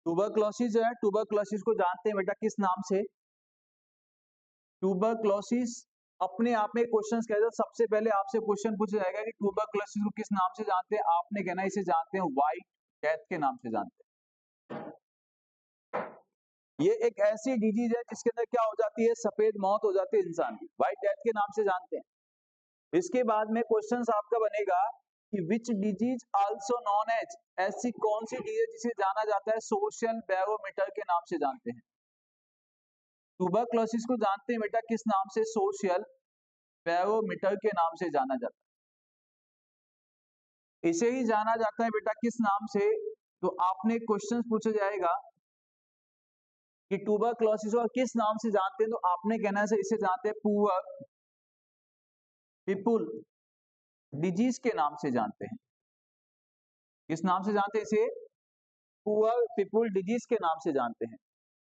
Tuberculosis जो है, tuberculosis को जानते हैं बेटा किस नाम से? ट्यूबरक्लोसिस अपने आप में क्वेश्चन कहते हैं, सबसे पहले आपसे क्वेश्चन पूछा जाएगा कि ट्यूबरक्लोसिस को किस नाम से जानते हैं? आपने कहना इसे जानते हैं व्हाइट डेथ के नाम से जानते हैं। ये एक ऐसी डिजीज है जिसके अंदर क्या हो जाती है? सफेद मौत हो जाती है इंसान की, व्हाइट डेथ के नाम से जानते हैं। इसके बाद में क्वेश्चन आपका बनेगा कि which disease also known as, ऐसी कौन सी डिजीज जिसे जाना जाता है सोशल बैरोमीटर के नाम से जानते हैं? ट्यूबरक्लोसिस को जानते हैं बेटा किस नाम से? सोशल बैरोमीटर के नाम से जाना जाता है। इसे ही जाना जाता है बेटा किस नाम से? तो आपने क्वेश्चन पूछा जाएगा कि ट्यूबरक्लोसिस को किस नाम से जानते हैं, तो आपने कहना है इसे जानते हैं पुअर पीपुल डिजीज के नाम से जानते हैं। किस नाम से जानते हैं इसे? पुअर पीपुल डिजीज के नाम से जानते हैं।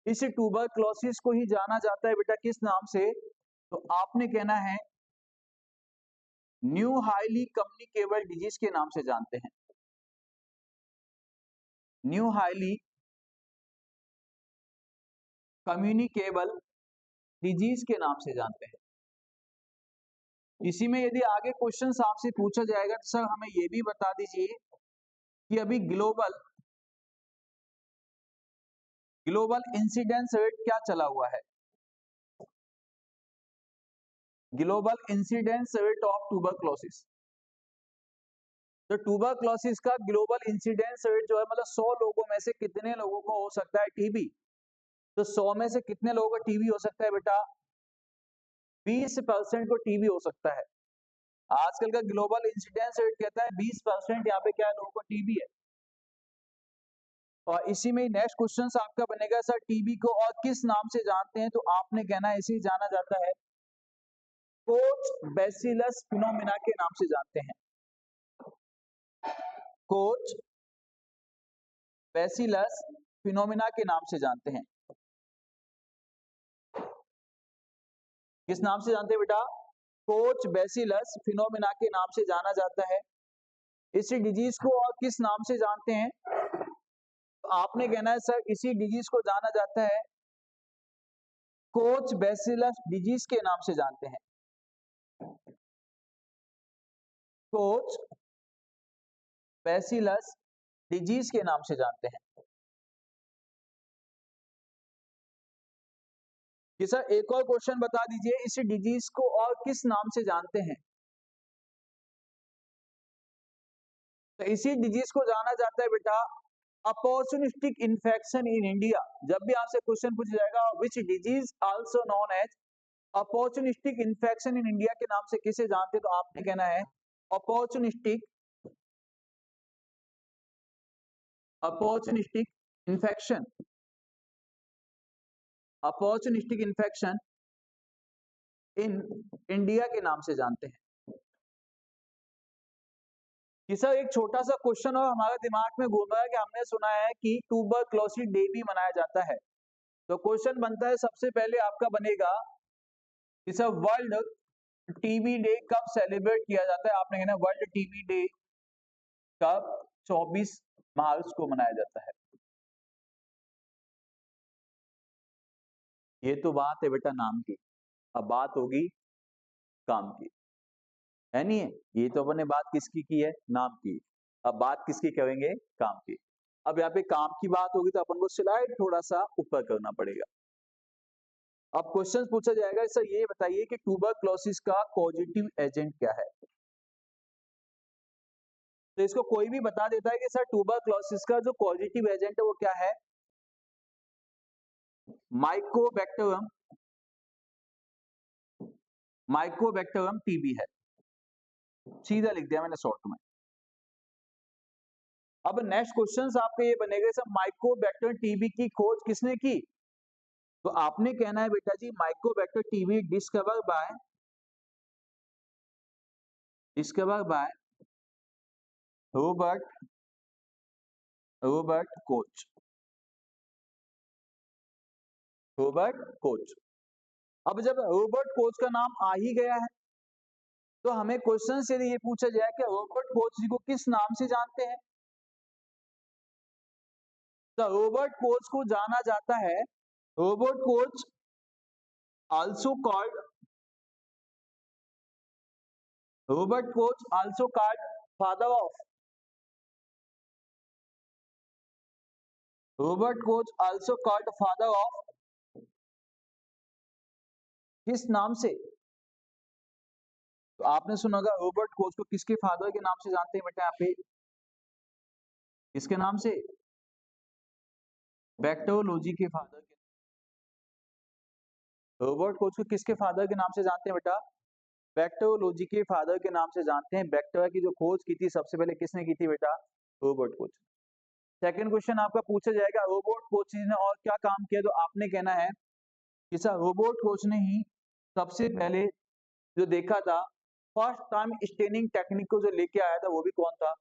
इस ट्यूबरक्लोसिस को ही जाना जाता है बेटा किस नाम से? तो आपने कहना है न्यू हाईली कम्युनिकेबल डिजीज के नाम से जानते हैं। न्यू हाईली कम्युनिकेबल डिजीज के नाम से जानते हैं। इसी में यदि आगे क्वेश्चन आपसे पूछा जाएगा तो सर हमें यह भी बता दीजिए कि अभी ग्लोबल इंसिडेंस रेट क्या चला हुआ है? Global incidence rate of tuberculosis. तो ट्यूबरक्लोसिस का ग्लोबल इंसिडेंस रेट जो है, मतलब 100 लोगों में से कितने लोगों को हो सकता है टीबी? तो 100 में से कितने लोगों को टीबी हो सकता है बेटा? 20% को टीबी हो सकता है। आजकल का ग्लोबल इंसिडेंस रेट कहता है 20% यहाँ पे क्या है, लोगों को टीबी है। और इसी में नेक्स्ट क्वेश्चन आपका बनेगा सर टीबी को और किस नाम से जानते हैं? तो आपने कहना है इसे जाना जाता है कोच बैसिलस फिनोमिना के नाम से जानते हैं। कोच बैसिलस फिनोमिना के नाम से जानते हैं। किस नाम से जानते हैं बेटा? कोच बैसिलस फिनोमिना के नाम से जाना जाता है। इस डिजीज को और किस नाम से जानते हैं? तो आपने कहना है सर इसी डिजीज को जाना जाता है कोच बैसिलस डिजीज के नाम से जानते हैं। कोच बैसिलस डिजीज के नाम से जानते हैं। कि सर एक और क्वेश्चन बता दीजिए, इस डिजीज को और किस नाम से जानते हैं? तो इसी डिजीज को जाना जाता है बेटा अपॉर्चुनिस्टिक इन्फेक्शन इन इंडिया। जब भी आपसे क्वेश्चन पूछा जाएगा which disease also known as opportunistic infection in India के नाम से किसे जानते हैं? तो आपने कहना है opportunistic infection, opportunistic infection in India के नाम से जानते हैं। कि सर एक छोटा सा क्वेश्चन और हमारे दिमाग में घूम रहा है कि हमने सुना है कि ट्यूबरक्लोसिस डे भी मनाया जाता है। तो क्वेश्चन बनता है सबसे पहले आपका बनेगा कि सर वर्ल्ड टीबी डे कब सेलिब्रेट किया जाता है? आपने कहना वर्ल्ड टीबी डे कब 24 मार्च को मनाया जाता है। ये तो बात है बेटा नाम की, अब बात होगी काम की, है नहीं है? ये तो अपने बात किसकी की है? नाम की। अब बात किसकी करेंगे? काम की। अब यहाँ पे काम की बात होगी तो अपन को स्लाइड थोड़ा सा ऊपर करना पड़ेगा। अब क्वेश्चन पूछा जाएगा सर ये बताइए कि ट्यूबरक्लोसिस का पॉजिटिव एजेंट क्या है? तो इसको कोई भी बता देता है कि सर ट्यूबरक्लोसिस का जो पॉजिटिव एजेंट है वो क्या है? माइकोबैक्टीरियम टीबी है। सीधा लिख दिया मैंने शॉर्ट में। अब नेक्स्ट क्वेश्चन आपका ये बनेगा सर माइकोबैक्टीरियम टीबी की खोज किसने की? तो आपने कहना है बेटा जी mycobacterium TB discover by Robert Koch. अब जब रोबर्ट कोच का नाम आ ही गया है तो हमें क्वेश्चन से ये पूछा जाए कि रोबर्ट कोच जी को किस नाम से जानते हैं? तो रोबोट कोच को जाना जाता है, robot coach also called, robot coach also called father of, robot coach also called father of, किस नाम से? तो आपने सुना होगा रोबोट कोच को किसके फादर के नाम से जानते हैं बेटा? यहाँ पे किसके नाम से? बैक्टीरियोलॉजी के फादर के, रोबोट कोच को किसके फादर के नाम से जानते हैं बेटा? बैक्टीरियोलॉजी के फादर के नाम से जानते हैं। बैक्टीरिया की जो खोज की थी सबसे पहले किसने की थी बेटा? Robot coach. सेकंड क्वेश्चन आपका पूछा जाएगा, रोबोट कोच ने और क्या काम किया? तो आपने कहना है कि सर रोबोट कोच ने ही सबसे पहले जो देखा था, फर्स्ट टाइम स्टेनिंग टेक्निक को जो लेके आया था वो भी कौन था?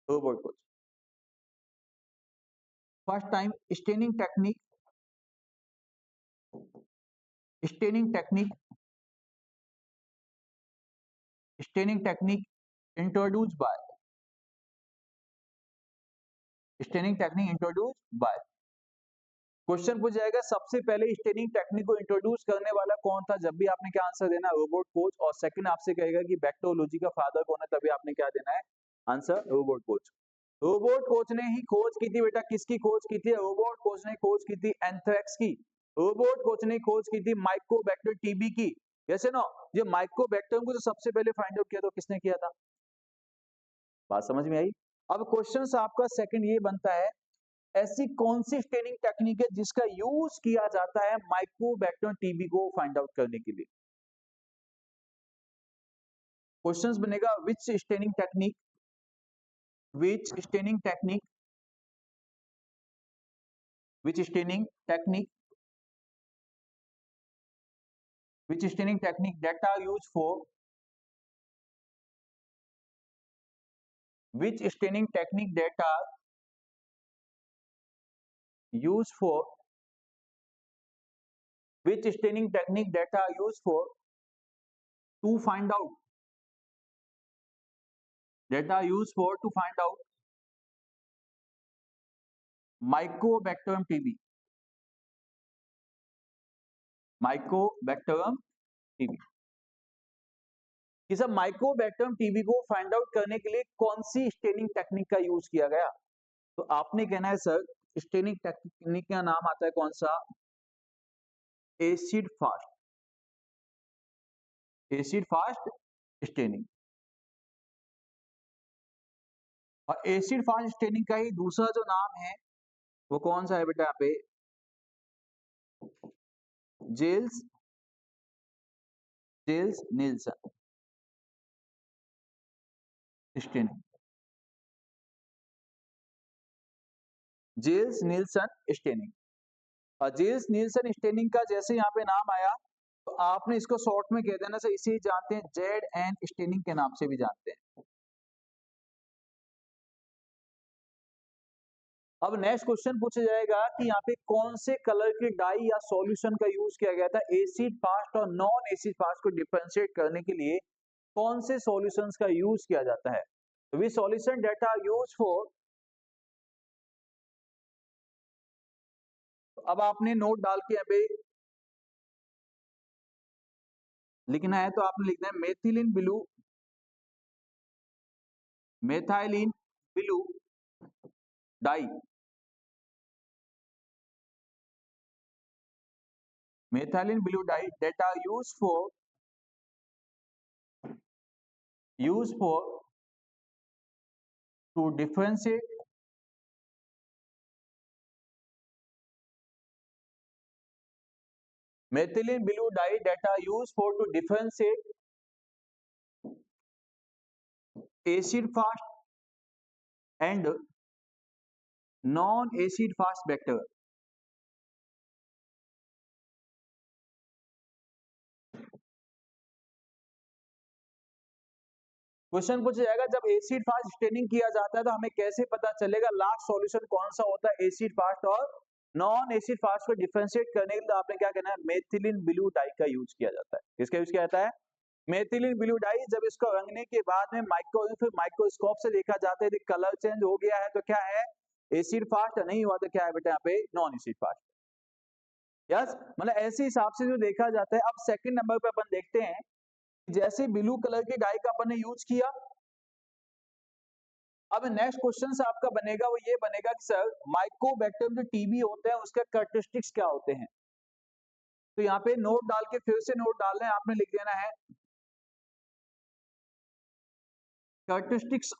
Robot coach. First time staining technique, staining technique, staining technique introduce by, staining technique introduce by. Question पूछ जाएगा सबसे पहले स्टेनिंग टेक्निक को इंट्रोड्यूस करने वाला कौन था? जब भी आपने क्या आंसर देना है? Robot coach. और सेकंड आपसे कहेगा कि बैक्टीरियोलॉजी का फादर कौन है, तभी आपने क्या देना है? Answer robot coach. Robot coach ने ही खोज की थी बेटा, किसकी खोज की थी? रोबोट कोच ने खोज की थी एंथ्रेक्स की। रोबोट कोच ने खोज की थी माइकोबैक्टर टीबी की। जैसे ना ये माइकोबैक्टर को जो सबसे पहले फाइंड आउट किया था किसने किया था? बात समझ में आई? अब क्वेश्चन आपका सेकंड ये बनता है, ऐसी कौन सी स्टेनिंग टेक्निक है जिसका यूज किया जाता है माइकोबैक्टर टीबी को फाइंड आउट करने के लिए? क्वेश्चंस बनेगा which staining technique, which staining technique, which staining technique, which staining technique that are used for, which staining technique that are used for, which staining technique that are used for to find out, that are used for to find out Mycobacterium TB, Mycobacterium TB। कि सब Mycobacterium TB को find out करने के लिए कौन सी staining technique का use किया गया? तो आपने कहना है सर स्टेनिंग टेक्निक का नाम आता है कौन सा? Acid fast, acid fast staining. और एसिड फास्ट स्टेनिंग का ही दूसरा जो नाम है वो कौन सा है बेटा? यहाँ पे Ziehl, Ziehl Neelsen staining, Ziehl Neelsen staining. और जेल्स नील्सन स्टेनिंग का जैसे यहाँ पे नाम आया तो आपने इसको शॉर्ट में कह देना सर, इसे जानते हैं जेड एन स्टेनिंग के नाम से भी जानते हैं। अब नेक्स्ट क्वेश्चन पूछा जाएगा कि यहाँ पे कौन से कलर की डाई या सॉल्यूशन का यूज किया गया था एसिड फास्ट और नॉन एसिड फास्ट को डिफरेंशिएट करने के लिए? कौन से सॉल्यूशंस का यूज किया जाता है? We solution that are used for, अब आपने नोट डाल के यहाँ पे लिखना है तो आपने लिखना है methylene blue, methylene blue die, methylene blue die that are used for to differentiate methylene blue dye that are used for to differentiate acid fast and non acid fast bacteria। Question पूछा जाएगा जब acid fast staining किया जाता है तो हमें कैसे पता चलेगा लास्ट सॉल्यूशन कौन सा होता है एसिड फास्ट और नॉन एसिड फास्ट को डिफरेंशिएट करने के लिए? आपने क्या कहना है? मेथिलीन ब्लू डाई का यूज किया जाता है। किसका यूज किया जाता है? Methylene blue die. जब इसको रंगने के बाद में माइक्रोस्कोप से देखा जाता है कलर चेंज हो गया है तो क्या है? एसिड फास्ट नहीं हुआ तो क्या है बेटा यहाँ पे नॉन एसिड फास्ट। यस, मतलब ऐसे हिसाब से जो देखा जाता है। अब सेकंड नंबर पे अपन देखते हैं, जैसे ब्लू कलर की डाई का अपन ने यूज किया। अब नेक्स्ट क्वेश्चन से आपका बनेगा वो ये बनेगा कि सर माइकोबैक्टीरियम जो टीबी होते हैं उसके कैरेक्टरिस्टिक्स क्या होते हैं। तो यहाँ पे नोट डाल के फिर से नोट डालना है, आपने लिख देना है characteristics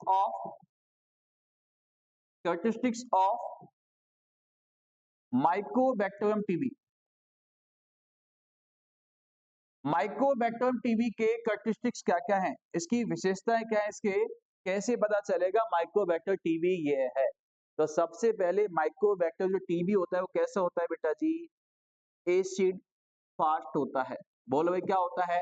of Mycobacterium TB. Mycobacterium TB के कैरेक्टरिस्टिक्स क्या क्या हैं, इसकी विशेषताएं क्या है, इसके कैसे पता चलेगा माइकोबैक्टर टीबी ये है। तो सबसे पहले माइकोबैक्टर जो टीबी होता है वो कैसा होता है बेटा जी, एसिड फास्ट होता है। बोलो भाई क्या होता है,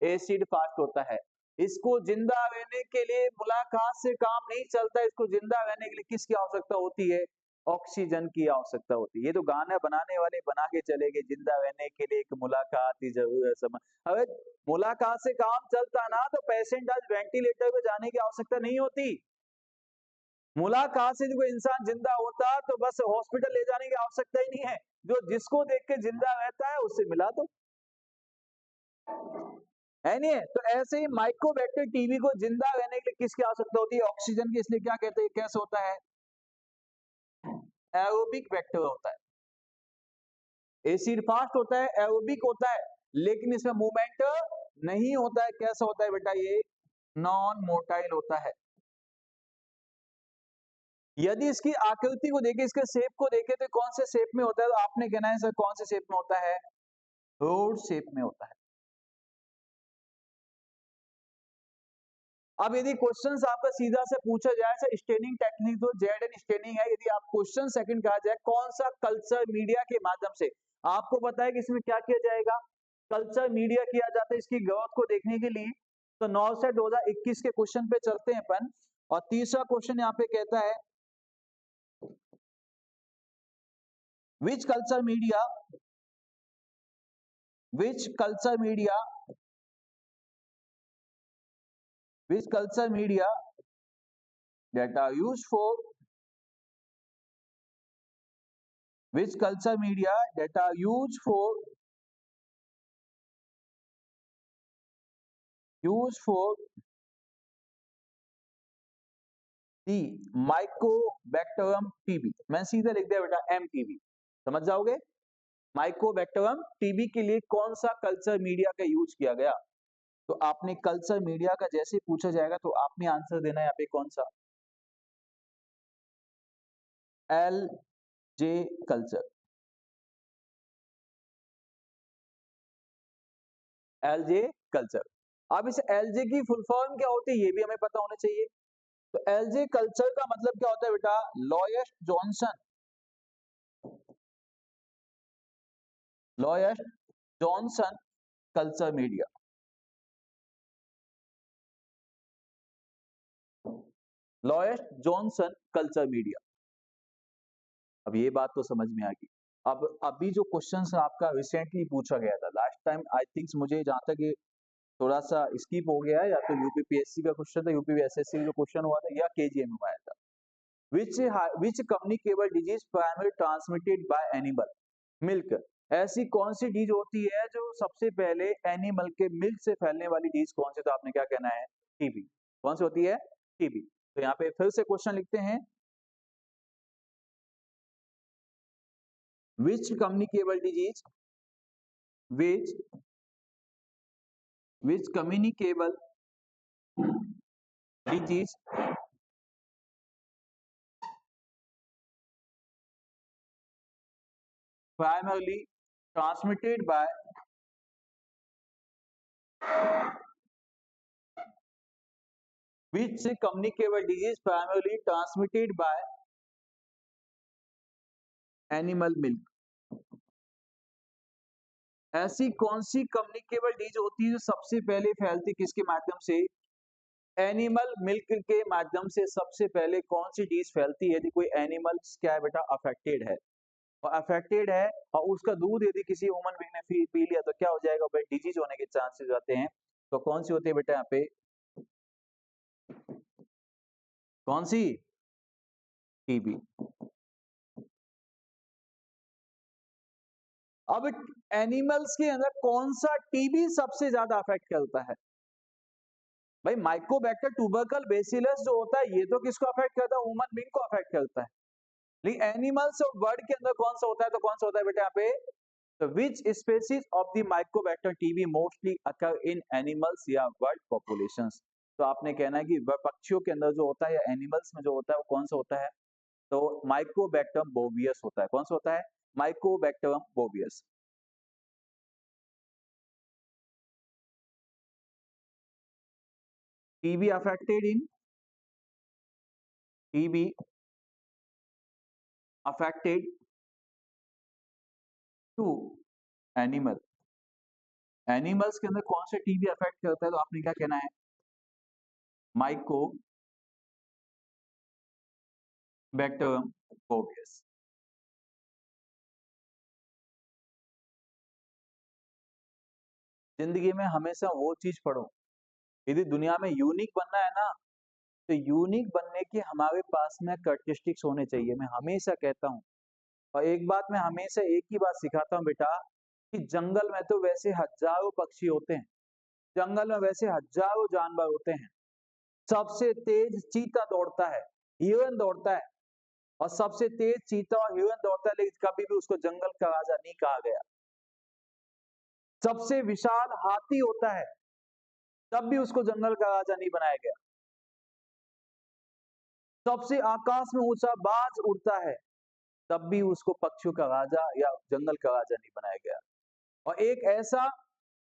एसिड फास्ट होता है। इसको जिंदा रहने के लिए मुलाकात से काम नहीं चलता, इसको जिंदा रहने के लिए किसकी आवश्यकता होती है, ऑक्सीजन की आवश्यकता होती है। ये तो गाना बनाने वाले बना के चले गए, जिंदा रहने के लिए एक मुलाकात की जरूरत है। अरे मुलाकात से काम चलता ना तो पेशेंट आज वेंटिलेटर पे जाने की आवश्यकता नहीं होती। मुलाकात से जो इंसान जिंदा होता तो बस हॉस्पिटल ले जाने की आवश्यकता ही नहीं है। जो जिसको देख के जिंदा रहता है उससे मिला दो, है नहीं है। तो ऐसे ही माइकोबैक्टर टीबी को जिंदा रहने के लिए किसकी आवश्यकता होती है, ऑक्सीजन की। इसलिए क्या कहते हैं, कैसे होता है, एरोबिक वेक्टर होता है। एसिड फास्ट होता है, एरोबिक होता है, लेकिन इसमें मूवमेंट नहीं होता है। कैसा होता है बेटा, ये नॉन मोटाइल होता है। यदि इसकी आकृति को देखें, इसके शेप को देखें तो कौन से शेप में होता है, तो आपने कहना है सर कौन से शेप में होता है, रोड शेप में होता है। अब यदि क्वेश्चन आपका सीधा से पूछा जाए सर स्टेनिंग टेक्निक, तो जेड एन स्टेनिंग है। यदि आप क्वेश्चन सेकंड कहा जाए कौन सा कल्चर मीडिया के माध्यम से, आपको पता है कि इसमें क्या किया जाएगा, कल्चर मीडिया किया जाता है इसकी ग्रोथ को देखने के लिए। तो 9 से 2021 के क्वेश्चन पे चलते हैं अपन। और तीसरा क्वेश्चन यहाँ पे कहता है which culture media which culture media that are used for which culture media that are used for the mycobacterium TB। मैं सीधा लिख दिया बेटा MTB, समझ जाओगे। माइकोबैक्टीरियम टीबी के लिए कौन सा कल्चर मीडिया का यूज किया गया। तो आपने कल्चर मीडिया का जैसे पूछा जाएगा तो आपने आंसर देना है यहाँ पे कौन सा, LJ कल्चर। LJ culture. अब इस LJ की फुल फॉर्म क्या होती है ये भी हमें पता होना चाहिए। तो LJ कल्चर का मतलब क्या होता है बेटा, Lowenstein Jensen culture media. Lowenstein Jensen culture media. अब ये बात तो समझ में आ गई। अब अभी जो क्वेश्चन आपका रिसेंटली पूछा गया था लास्ट टाइम, आई थिंक मुझे जहां तक ये थोड़ा सा स्किप हो गया है, या तो यूपीपीएससी का क्वेश्चन था, यूपीएसएससी जो क्वेश्चन हुआ था, या केजीएम में आया था। Which communicable disease primary transmitted by animal milk. ऐसी कौन सी डिजीज होती है जो सबसे पहले एनिमल के मिल्क से फैलने वाली डिजीज कौन सी, तो आपने क्या कहना है, टीबी। कौन सी होती है, टीबी। तो यहाँ पे फिर से क्वेश्चन लिखते हैं, which communicable disease which communicable disease primarily transmitted by which communicable disease primarily transmitted by animal milk। ऐसी कौन सी कम्युनिकेबल डिजीज होती है जो सबसे पहले फैलती किसके माध्यम से, एनिमल मिल्क के माध्यम से सबसे पहले कौन सी डिजीज फैलती है। यदि कोई एनिमल क्या है बेटा, अफेक्टेड है, और अफेक्टेड है और उसका दूध यदि किसी ह्यूमन बीइंग ने पी लिया तो क्या हो जाएगा भाई, डिजीज होने के चांसेस आते हैं। तो कौन सी होती है बेटा यहाँ पे, कौन सी, टीबी। अब एनिमल्स के अंदर कौन सा टीबी सबसे ज्यादा अफेक्ट करता है? भाई माइकोबैक्टर ट्यूबरकल बेसिलस जो होता है ये तो किसको अफेक्ट करता है? ह्यूमन बीइंग को अफेक्ट करता है। लेकिन एनिमल्स और बर्ड के अंदर कौन सा होता है? तो कौन सा होता है बेटा यहाँ पे? तो which species of the mycobacter TB mostly occur in animals या बर्ड पॉपुलेशंस? तो आपने कहना है कि पक्षियों के अंदर जो होता है या एनिमल्स में जो होता है वो कौन सा होता है? तो माइकोबैक्टरम बोवियस होता है। कौन सा होता है? Mycobacterium bovis. TB affected in TB affected to animal. Animals के अंदर कौन से टीबी अफेक्ट करता है? तो आपने क्या कहना है? माइकोबैक्टरम बोवियस। जिंदगी में हमेशा वो चीज पढ़ो, यदि दुनिया में यूनिक बनना है ना, तो यूनिक बनने के हमारे पास में कैरेक्टरिस्टिक्स होने चाहिए। मैं हमेशा कहता हूँ, और एक बात मैं हमेशा एक ही बात सिखाता हूँ बेटा, कि जंगल में तो वैसे हजारों पक्षी होते हैं, जंगल में वैसे हजारों जानवर होते हैं, सबसे तेज चीता दौड़ता है, हिरन दौड़ता है, और सबसे तेज चीता और हिरन दौड़ता है, लेकिन कभी भी उसको जंगल का राजा नहीं कहा गया। सबसे विशाल हाथी होता है, तब भी उसको जंगल का राजा नहीं बनाया गया। सबसे आकाश में ऊंचा बाज उड़ता है, तब भी उसको पक्षियों का राजा या जंगल का राजा नहीं बनाया गया। और एक ऐसा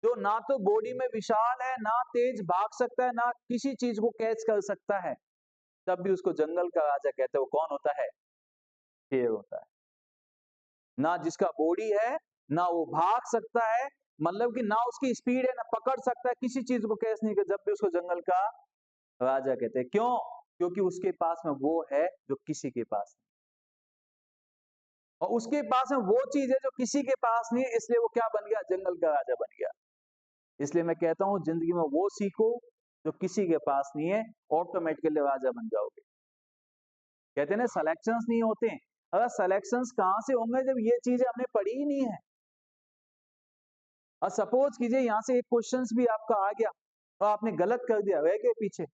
जो ना तो बॉडी में विशाल है, ना तेज भाग सकता है, ना किसी चीज को कैच कर सकता है, तब भी उसको जंगल का राजा कहते हैं। वो कौन होता है? शेर होता है। ना जिसका बॉडी है, ना वो भाग सकता है, मतलब कि ना उसकी स्पीड है, ना पकड़ सकता है, किसी चीज को कैच नहीं कर, जब भी उसको जंगल का राजा कहते हैं। क्यों? क्योंकि उसके पास में वो है जो किसी के पास नहीं, और उसके पास में वो चीज है जो किसी के पास नहीं है, इसलिए वो क्या बन गया? जंगल का राजा बन गया। इसलिए मैं कहता हूं जिंदगी में वो सीखो जो किसी के पास नहीं है, ऑटोमेटिकली राजा बन जाओगे। कहते हैं ना सिलेक्शंस नहीं होते हैं। अगर सिलेक्शंस कहां से होंगे जब ये चीजें हमने पढ़ी ही नहीं है। और सपोज कीजिए यहां से एक क्वेश्चन भी आपका आ गया और आपने गलत कर दिया, रह गए पीछे।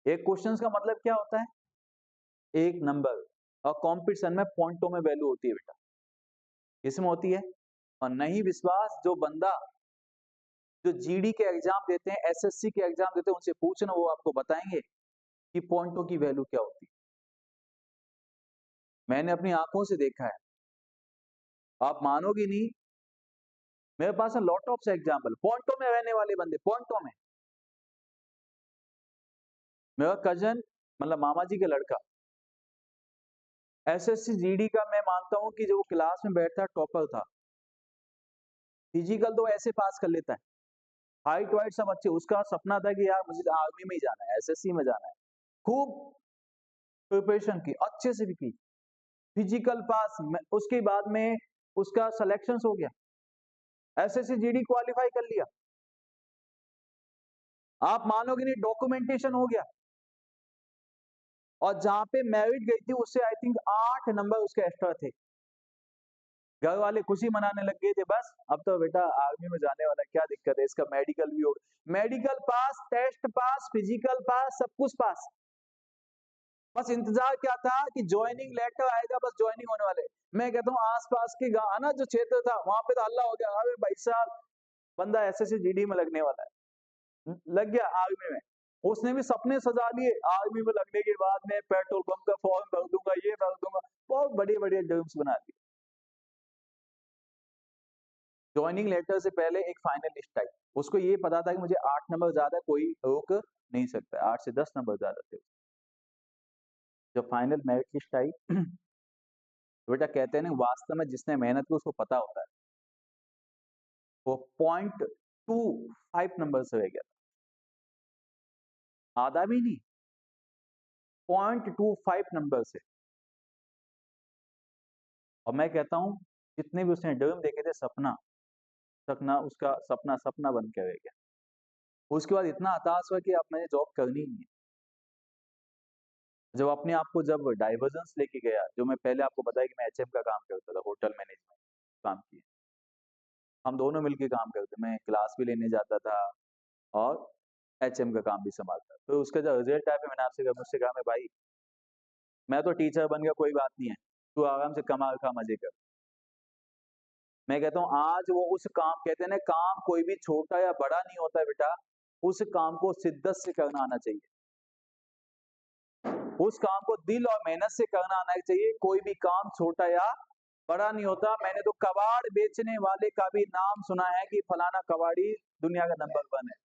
एक क्वेश्चन का मतलब क्या होता है? एक नंबर। और कंपटीशन में पॉइंटों में वैल्यू होती है बेटा, इसमें होती है। और नहीं विश्वास, जो बंदा जो जीडी के एग्जाम देते हैं, एसएससी के एग्जाम देते हैं, उनसे पूछना, वो आपको बताएंगे कि पॉइंटों की वैल्यू क्या होती है। मैंने अपनी आंखों से देखा है, आप मानोगे नहीं। मेरे पास है लॉट ऑफ एग्जाम्पल, पॉइंटों में रहने वाले बंदे, पॉइंटों में। मेरा कजन, मतलब मामा जी का लड़का, एसएससी जीडी का मैं मानता हूं कि जो क्लास में बैठता टॉपर था। फिजिकल तो ऐसे पास कर लेता है, हाइट वाइट सब अच्छे। उसका सपना था कि यार मुझे आर्मी में ही जाना है, एसएससी में जाना है। खूब प्रिपरेशन की, अच्छे से भी की, फिजिकल पास। उसके बाद में उसका सिलेक्शन हो गया, एसएससी जीडी क्वालिफाई कर लिया। आप मानोगे नहीं, डॉक्यूमेंटेशन हो गया। और जहां पे मेरिट गई थी उससे आई थिंक 8 नंबर उसके एक्स्ट्रा थे। घर वाले खुशी मनाने लग गए थे, बस अब तो बेटा आर्मी में जाने वाला, क्या दिक्कत है, इसका मेडिकल भी हो, medical pass, test pass, physical pass, सब कुछ पास। बस इंतजार क्या था कि ज्वाइनिंग लेटर आएगा, बस ज्वाइनिंग होने वाले। मैं कहता हूँ आसपास के गांव ना, जो क्षेत्र था वहां पे तो हल्ला हो गया, अरे भाई साहब बंदा एसएससी जीडी में लगने वाला है। लग गया आर्मी में। उसने भी सपने सजा लिए, आर्मी में लगने के बाद में पेट्रोल पंप का फॉर्म भर दूंगा, ये भर दूंगा, बहुत बड़े बड़े ड्रीम्स बना दिए। ज्वाइनिंग लेटर से पहले एक फाइनल लिस्ट आई, उसको ये पता था कि मुझे 8 नंबर ज्यादा कोई रोक नहीं सकता, 8 से 10 नंबर ज्यादा थे। जब फाइनल मेरिट लिस्ट आई तो बेटा कहते हैं ना, वास्तव में जिसने मेहनत की उसको पता होता है। वो 0.25 नंबर से रह गया था, आधा भी नहीं, 0.25 नंबर से। और मैं कहता हूं जितने भी उसने ड्रीम देखे थे, सपना, सपना उसका सपना सपना बन के रह गया। उसके बाद इतना हताश हुआ कि अब मैंने जॉब करनी ही है। जब अपने आप को जब डाइवर्जेंस लेके गया, जो मैं पहले आपको बताया कि मैं एचएम का काम करता था, होटल मैनेजमेंट काम किया, हम दोनों मिलके काम करते, मैं क्लास भी लेने जाता था और एचएम का काम भी संभालता। तो उसका जो रिजल्ट आया, मैंने आपसे मुझसे कहा मैं भाई मैं तो टीचर बन गया, कोई बात नहीं है, तू आराम से कमा खा मजे कर। मैं कहता हूँ आज वो उस काम, कहते हैं ना काम कोई भी छोटा या बड़ा नहीं होता है बेटा, उस काम को शिद्दत से करना आना चाहिए, उस काम को दिल और मेहनत से करना आना चाहिए। कोई भी काम छोटा या बड़ा नहीं होता। मैंने तो कबाड़ बेचने वाले का भी नाम सुना है कि फलाना कबाड़ी दुनिया का नंबर 1 है।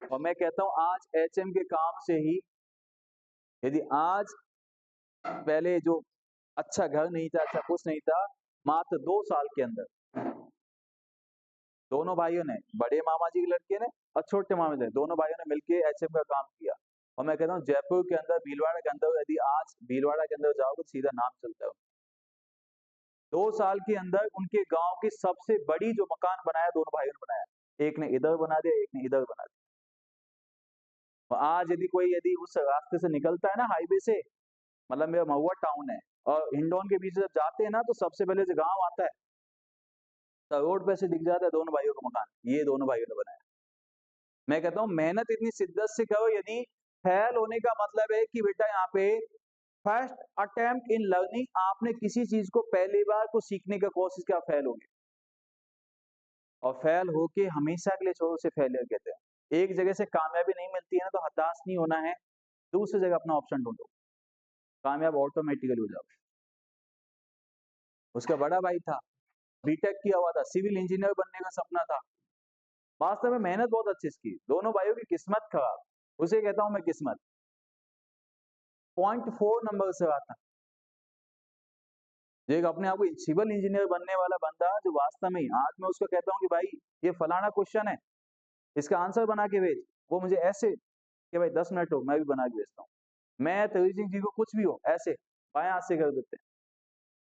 और मैं कहता हूं आज एचएम के काम से ही, यदि आज पहले जो अच्छा घर नहीं था, अच्छा कुछ नहीं था, मात्र 2 साल के अंदर दोनों भाइयों ने, बड़े मामा जी के लड़के ने और छोटे मामा जी, दोनों भाइयों ने मिलकर एचएम का काम किया। और मैं कहता हूँ जयपुर के अंदर, भीलवाड़ा के अंदर, यदि आज भीलवाड़ा के अंदर जाओगे तो सीधा नाम चलता है। 2 साल के अंदर उनके गांव की सबसे बड़ी जो मकान बनाया, दोनों भाइयों ने बनाया, एक ने इधर बना दिया, एक ने इधर बना दिया। और आज यदि कोई यदि उस रास्ते से निकलता है ना, हाईवे से, मतलब मेरा महुआ टाउन है और हिंडौन के बीच से जब जाते हैं ना, तो सबसे पहले जो गांव आता है, तो रोड पे से दिख जाता है दोनों भाइयों का मकान, ये दोनों भाइयों ने बनाया। मैं कहता हूँ मेहनत इतनी शिद्दत से करो, यदि फेल होने का मतलब है कि बेटा यहाँ पे फर्स्ट अटेम्प्ट इन लर्निंग, आपने किसी चीज को पहली बार को सीखने का कोशिश किया, फेल हो गए, और फेल होके हमेशा के लिए छोड़ो, उसे फेलियर कहते हैं। एक जगह से कामयाबी नहीं मिलती है ना, तो हताश नहीं होना है, दूसरी जगह अपना ऑप्शन ढूंढो, कामयाब ऑटोमेटिकली हो जाओ। उसका बड़ा भाई था, बीटेक किया हुआ था, सिविल इंजीनियर बनने का सपना था, वास्तव में मेहनत बहुत अच्छी की, दोनों भाइयों की किस्मत खराब, उसे कहता हूं मैं किस्मत, 0.4 नंबर से आता। जो एक अपने आप को सिविल इंजीनियर बनने वाला बंदा, जो वास्तव में आज मैं उसको कहता हूँ कि भाई ये फलाना क्वेश्चन है, इसका आंसर बना के भेज, वो मुझे ऐसे कि भाई 10 मिनट हो, मैं भी बना के भेजता हूँ। मैं तेजी सिंह जी को कुछ भी हो ऐसे बाएं हाथ से कर देते हैं।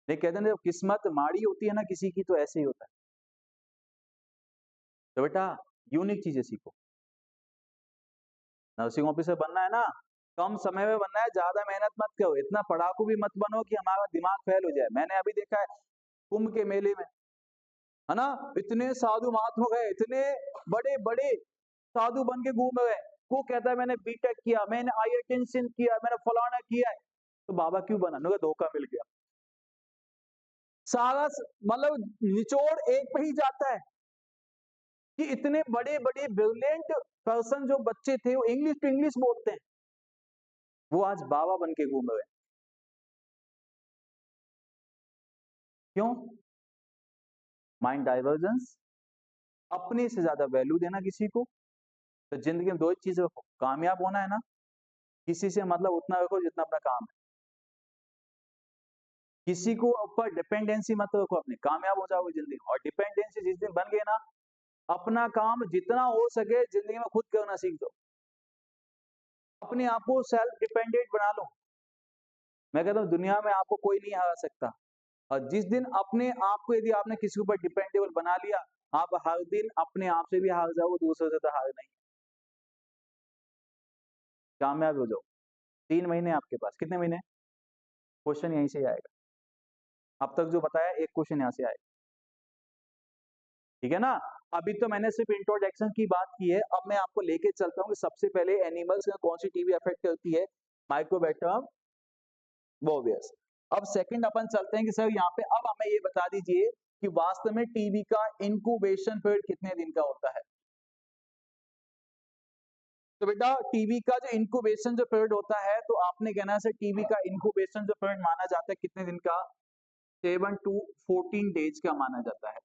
नहीं कहते ना, जब किस्मत माड़ी होती है ना किसी की, तो ऐसे ही होता है। तो बेटा यूनिक चीजें सीखो। नर्सिंग ऑफिसर बनना है ना, कम समय में बनना है, ज्यादा मेहनत मत करो, इतना पढ़ाकू भी मत बनो कि हमारा दिमाग फेल हो जाए। मैंने अभी देखा है कुंभ के मेले में, है ना, इतने साधु महात्मा गए, इतने बड़े बड़े साधु बन के घूम रहे, वो कहता है मैंने बीटेक किया, मैंने IIT किया, मैंने फलाना किया है, तो बाबा क्यों बना? धोखा मिल गया। सारा मतलब निचोड़ एक पे ही जाता है कि इतने बड़े बड़े ब्रिलियंट पर्सन जो बच्चे थे, वो इंग्लिश टू इंग्लिश बोलते हैं, वो आज बाबा बन के घूम रहे हैं। क्यों? माइंड डाइवर्जेंस, अपने से ज्यादा वैल्यू देना किसी को। तो जिंदगी में दो ही चीजें रखो, कामयाब होना है ना, किसी से मतलब उतना रखो जितना अपना काम है, किसी को ऊपर डिपेंडेंसी मत रखो अपनी, कामयाब हो जाओगे जिंदगी में। और डिपेंडेंसी जिस दिन बन गए ना, अपना काम जितना हो सके जिंदगी में खुद करना सीख दो, अपने आप को सेल्फ डिपेंडेंट बना लो। मैं कहता हूँ दुनिया में आपको कोई नहीं हरा सकता, और जिस दिन अपने आप को, यदि आपने किसी के ऊपर डिपेंडेबल बना लिया, आप हर दिन अपने आप से भी हार जाओ, दूसरे से तो हार नहीं, कामयाब हो जाओ। 3 महीने आपके पास, कितने महीने? क्वेश्चन यहीं से ही आएगा, अब तक जो बताया एक क्वेश्चन यहाँ से आएगा, ठीक है ना। अभी तो मैंने सिर्फ इंट्रोडक्शन की बात की है, अब मैं आपको लेके चलता हूँ कि सबसे पहले एनिमल्स में कौन सी टीबी अफेक्ट करती है, माइक्रोबैक्टरम बोवियस। अब सेकंड अपन चलते हैं कि सर यहाँ पे अब हमें ये बता दीजिए कि वास्तव में टीबी का इंक्यूबेशन पीरियड कितने दिन का होता है। तो बेटा टीबी का जो इंक्यूबेशन जो पीरियड होता है, तो आपने कहना है सर टीबी का इंक्यूबेशन जो पीरियड माना जाता है कितने दिन का? 7 to 14 डेज का माना जाता है।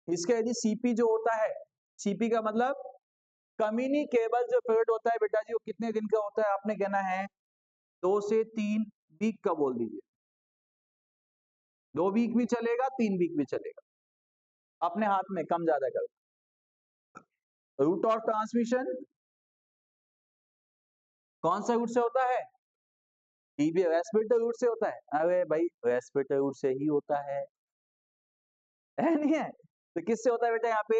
इसका यदि सीपी जो होता है, सीपी का मतलब कम्युनिकेबल जो पीरियड होता है बेटा जी, वो कितने दिन का होता है? आपने कहना है 2 से 3 वीक का बोल दीजिए, 2 वीक भी चलेगा, 3 वीक भी चलेगा, अपने हाथ में कम ज्यादा कर। रूट ऑफ ट्रांसमिशन कौन सा रूट से होता है? टीबी रेस्पिरेटरी रूट से होता है। अरे भाई रेस्पिरेटरी रूट से ही होता है नहीं है? तो किससे होता है बेटा यहाँ पे?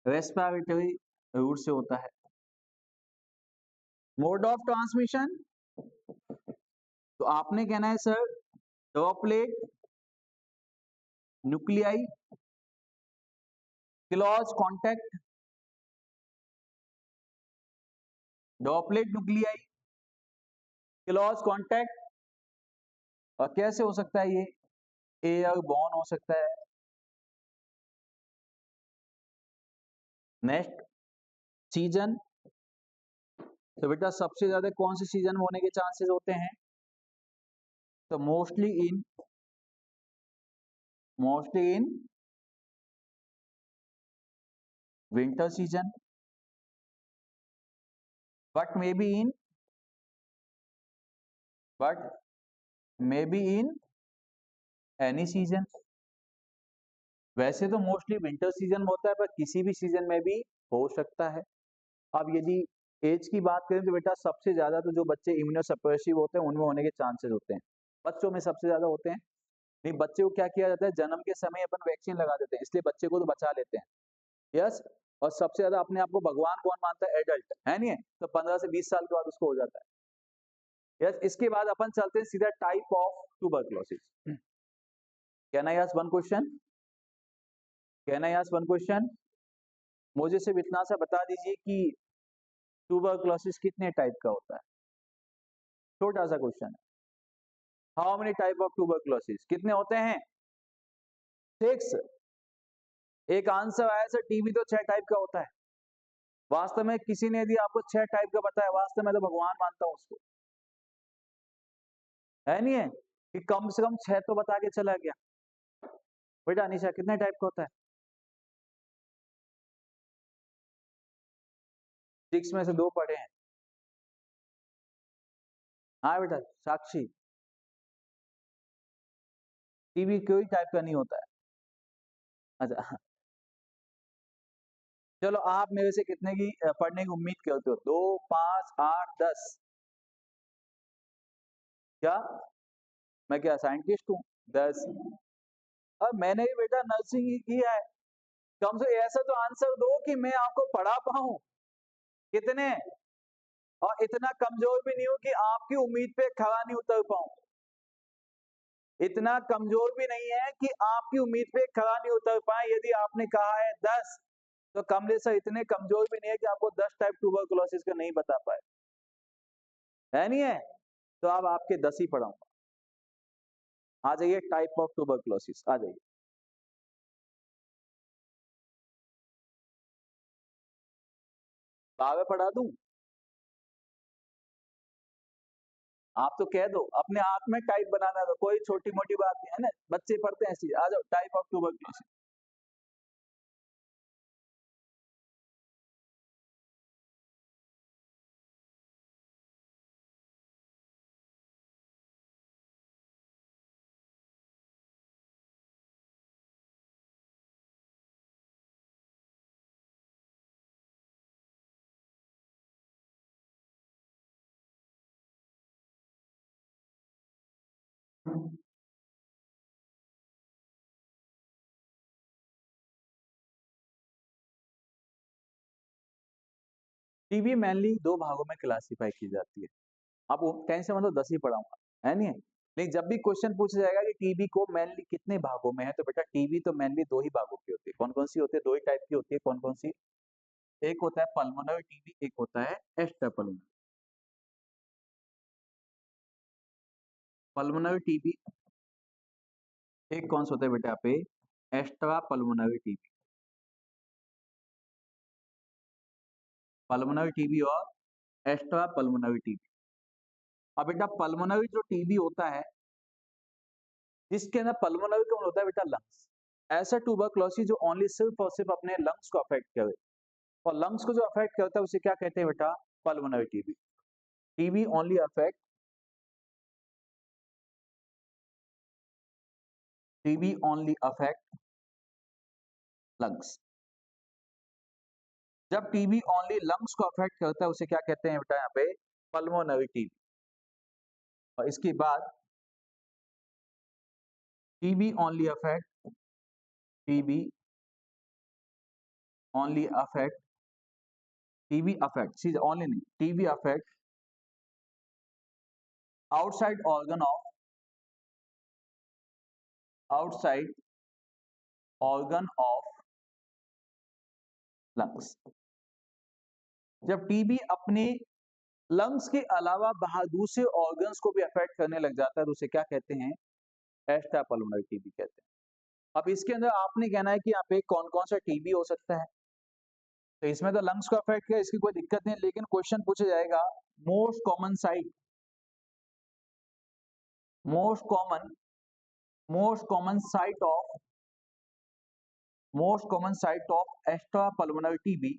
रेस्पिरेटरी रूट से होता है। मोड ऑफ ट्रांसमिशन, तो आपने कहना है sir droplet, nuclei, close contact, droplet, nuclei, close contact, और कैसे हो सकता है ये? एयर बॉर्न हो सकता है। नेक्स्ट सीजन, तो बेटा सबसे ज्यादा कौन से सीजन में होने के चांसेस होते हैं? तो mostly in winter season, but may be in any season. वैसे तो मोस्टली विंटर सीजन में होता है, पर किसी भी सीजन में भी हो सकता है। अब यदि एज की बात करें तो बेटा सबसे ज्यादा तो जो बच्चे इम्यूनोसप्रेसिव होते हैं उनमें होने के चांसेस होते हैं, बच्चों में सबसे ज्यादा होते हैं। नहीं, बच्चे को क्या किया जाता है, जन्म के समय अपन वैक्सीन लगा देते हैं, इसलिए बच्चे को तो बचा लेते हैं। यस, और सबसे ज्यादा अपने आप को भगवान कौन मानता है? एडल्ट, है नहीं है? तो 15 से 20 साल के बाद उसको हो जाता है। यस, इसके बाद अपन चलते हैं सीधा type of tuberculosis. Can I ask one question? मुझे सिर्फ इतना सा बता दीजिए कि ट्यूबरक्लोसिस कितने टाइप का होता है? छोटा सा क्वेश्चन है। How many type of tuberculosis, कितने होते हैं? 6। एक आंसर आया सर, टीबी तो 6 टाइप का होता है। वास्तव में किसी ने यदि आपको 6 टाइप का बताया, वास्तव में तो भगवान मानता हूं उसको, है नहीं है? कि कम से कम 6 तो बता के चला गया। बेटा अनिशा कितने टाइप का होता है? 6 में से 2 पढ़े हैं। हाँ बेटा साक्षी, टीबी कोई टाइप का नहीं होता है। अच्छा चलो, आप मेरे से कितने की पढ़ने की उम्मीद करते हो? 2, 5, 8, 10? क्या मैं क्या साइंटिस्ट हूँ? 10? अब मैंने भी बेटा नर्सिंग ही किया है। कम से ऐसा तो आंसर दो कि मैं आपको पढ़ा पाऊं। कितने? और इतना कमजोर भी नहीं हूं कि आपकी उम्मीद पे खरा नहीं उतर पाऊं। इतना कमजोर भी नहीं है कि आपकी उम्मीद पे खरा नहीं उतर पाए। यदि आपने कहा है 10, तो कमले से इतने कमजोर भी नहीं है कि आपको 10 टाइप ट्यूबरकुलोसिस का नहीं बता पाए, है नहीं है? तो अब आपके 10 ही पढ़ाऊंगा। आ जाइए, टाइप ऑफ ट्यूबरकुलोसिस आ जाइए। आगे पढ़ा दूं? आप तो कह दो, अपने आप में टाइप बनाना, तो कोई छोटी मोटी बात नहीं है ना, बच्चे पढ़ते हैं ऐसी। आ जाओ, type of tuberculosis. TB mainly 2 भागों में क्लासिफाई की जाती है। आप टेंशन मतलब 10 ही पढ़ाऊंगा, है नहीं है? लेकिन जब भी क्वेश्चन पूछा जाएगा कि टीबी को मेनली कितने भागों में है, तो बेटा टीबी तो मेनली 2 ही भागों की होती है। कौन कौन सी होती है? 2 ही टाइप की होती है। कौन कौन सी? एक होता है पल्मोनरी टीबी, एक होता है एक्स्ट्रा पल्मोनरी। पल्मोनरी टीबी एक कौन सा होता है बेटा पे? Extra pulmonary TB. Pulmonary TB और एक्स्ट्रा पल्मोनरी टीबी। अब बेटा पल्मोनरी जो टीबी होता है, जिसके अंदर पल्मोनरी कौन होता है बेटा? लंग्स। ऐसा ट्यूबरक्लोसिस जो ओनली सिर्फ और सिर्फ अपने लंग्स को अफेक्ट करे, और लंग्स को जो अफेक्ट करता है उसे क्या कहते हैं बेटा? Pulmonary TB. TB only affect lungs. जब टीबी ओनली लंग्स को अफेक्ट करता है उसे क्या कहते हैं बेटा? यहाँ पे पल्मोनरी टीबी। और इसके बाद TB only affect TB affect, see only नहीं, TB affect outside organ of outside organ of lungs। जब टीबी अपने लंग्स के अलावा बाहर दूसरे ऑर्गन्स को भी अफेक्ट करने लग जाता है तो उसे क्या कहते हैं, एक्स्ट्रा पल्मोनरी टीबी कहते हैं। अब इसके अंदर आपने कहना है कि यहाँ पे कौन कौन सा टीबी हो सकता है, तो इसमें तो लंग्स को अफेक्ट किया, इसकी कोई दिक्कत नहीं, लेकिन क्वेश्चन पूछा जाएगा most common site, most common site of extra pulmonary TB,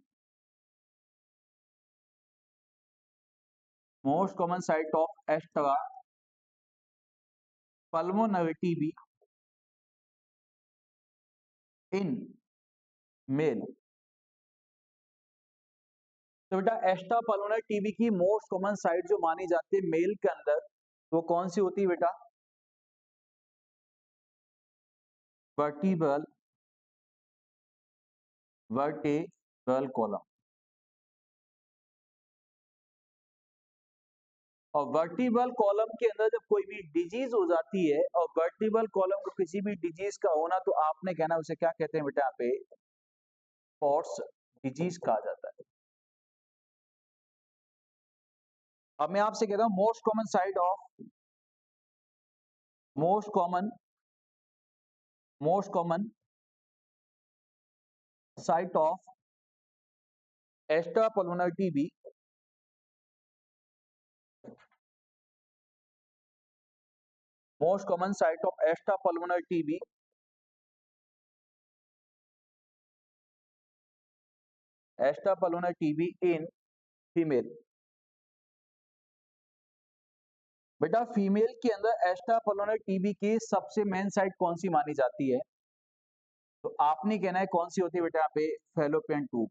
most common site of extra pulmonary TB in male. तो बेटा एक्स्ट्रा पल्मोनरी टीबी की मोस्ट कॉमन साइट जो मानी जाती है मेल के अंदर, वो कौन सी होती है बेटा, वर्टिब्रल कॉलम। और वर्टिब्रल कॉलम के अंदर जब कोई भी डिजीज हो जाती है और वर्टिब्रल कॉलम को किसी भी डिजीज का होना, तो आपने कहना उसे क्या कहते हैं बेटा, यहाँ पे पॉट्स डिजीज कहा जाता है। अब मैं आपसे कहता हूं most common site of most common site of extra pulmonary TB, most common site of extra pulmonary TB in female. बेटा फीमेल के अंदर एक्स्ट्रा पल्मोनरी टीबी की सबसे मेन साइट कौन सी मानी जाती है, तो आपने कहना है कौन सी होती है बेटा, यहाँ पे fallopian tube,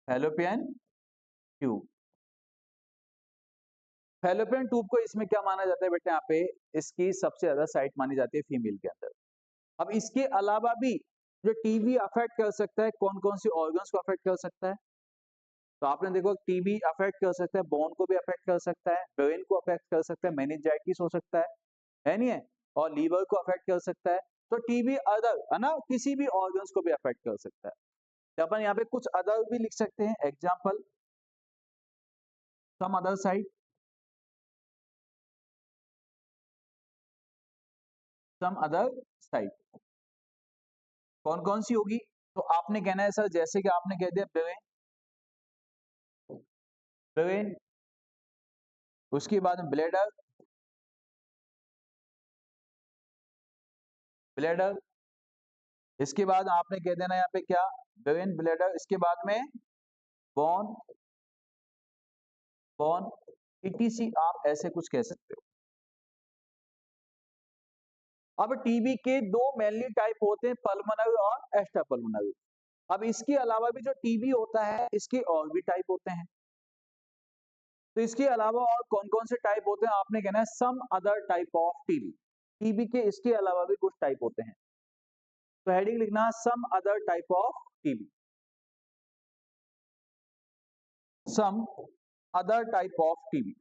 fallopian tube. Fallopian tube को इसमें क्या माना जाता है बेटा, यहाँ पे इसकी सबसे ज्यादा साइट मानी जाती है फीमेल के अंदर। अब इसके अलावा भी जो टीबी अफेक्ट कर सकता है, कौन कौन सी ऑर्गन्स को अफेक्ट कर सकता है, तो आपने देखो टीबी अफेक्ट कर सकता है, बोन को भी अफेक्ट कर सकता है, ब्रेन को अफेक्ट कर सकता है, मेनिंजाइटिस हो सकता है नहीं है, और लीवर को अफेक्ट कर सकता है। तो टीबी अदर है ना, किसी भी ऑर्गन्स को भी अफेक्ट कर सकता है। तो अपन यहाँ पे कुछ अदर भी लिख सकते हैं, example some other site, some other site कौन कौन सी होगी, तो आपने कहना है सर जैसे कि आपने कह दिया ब्रेन, ब्रेन, उसके बाद ब्लेडर, ब्लेडर, इसके बाद आपने कह देना यहाँ पे क्या, ब्रेन ब्लेडर, इसके बाद में बोन, बोन ईटीसी, आप ऐसे कुछ कह सकते हो। अब टीबी के दो मेनली टाइप होते हैं, पल्मोनरी और एक्स्ट्रा पल्मोनरी। अब इसके अलावा भी जो टीबी होता है इसके और भी टाइप होते हैं, तो इसके अलावा और कौन कौन से टाइप होते हैं, आपने कहना है some other type of TB, TB के इसके अलावा भी कुछ टाइप होते हैं, तो हेडिंग लिखना some other type of TB, some other type of TB,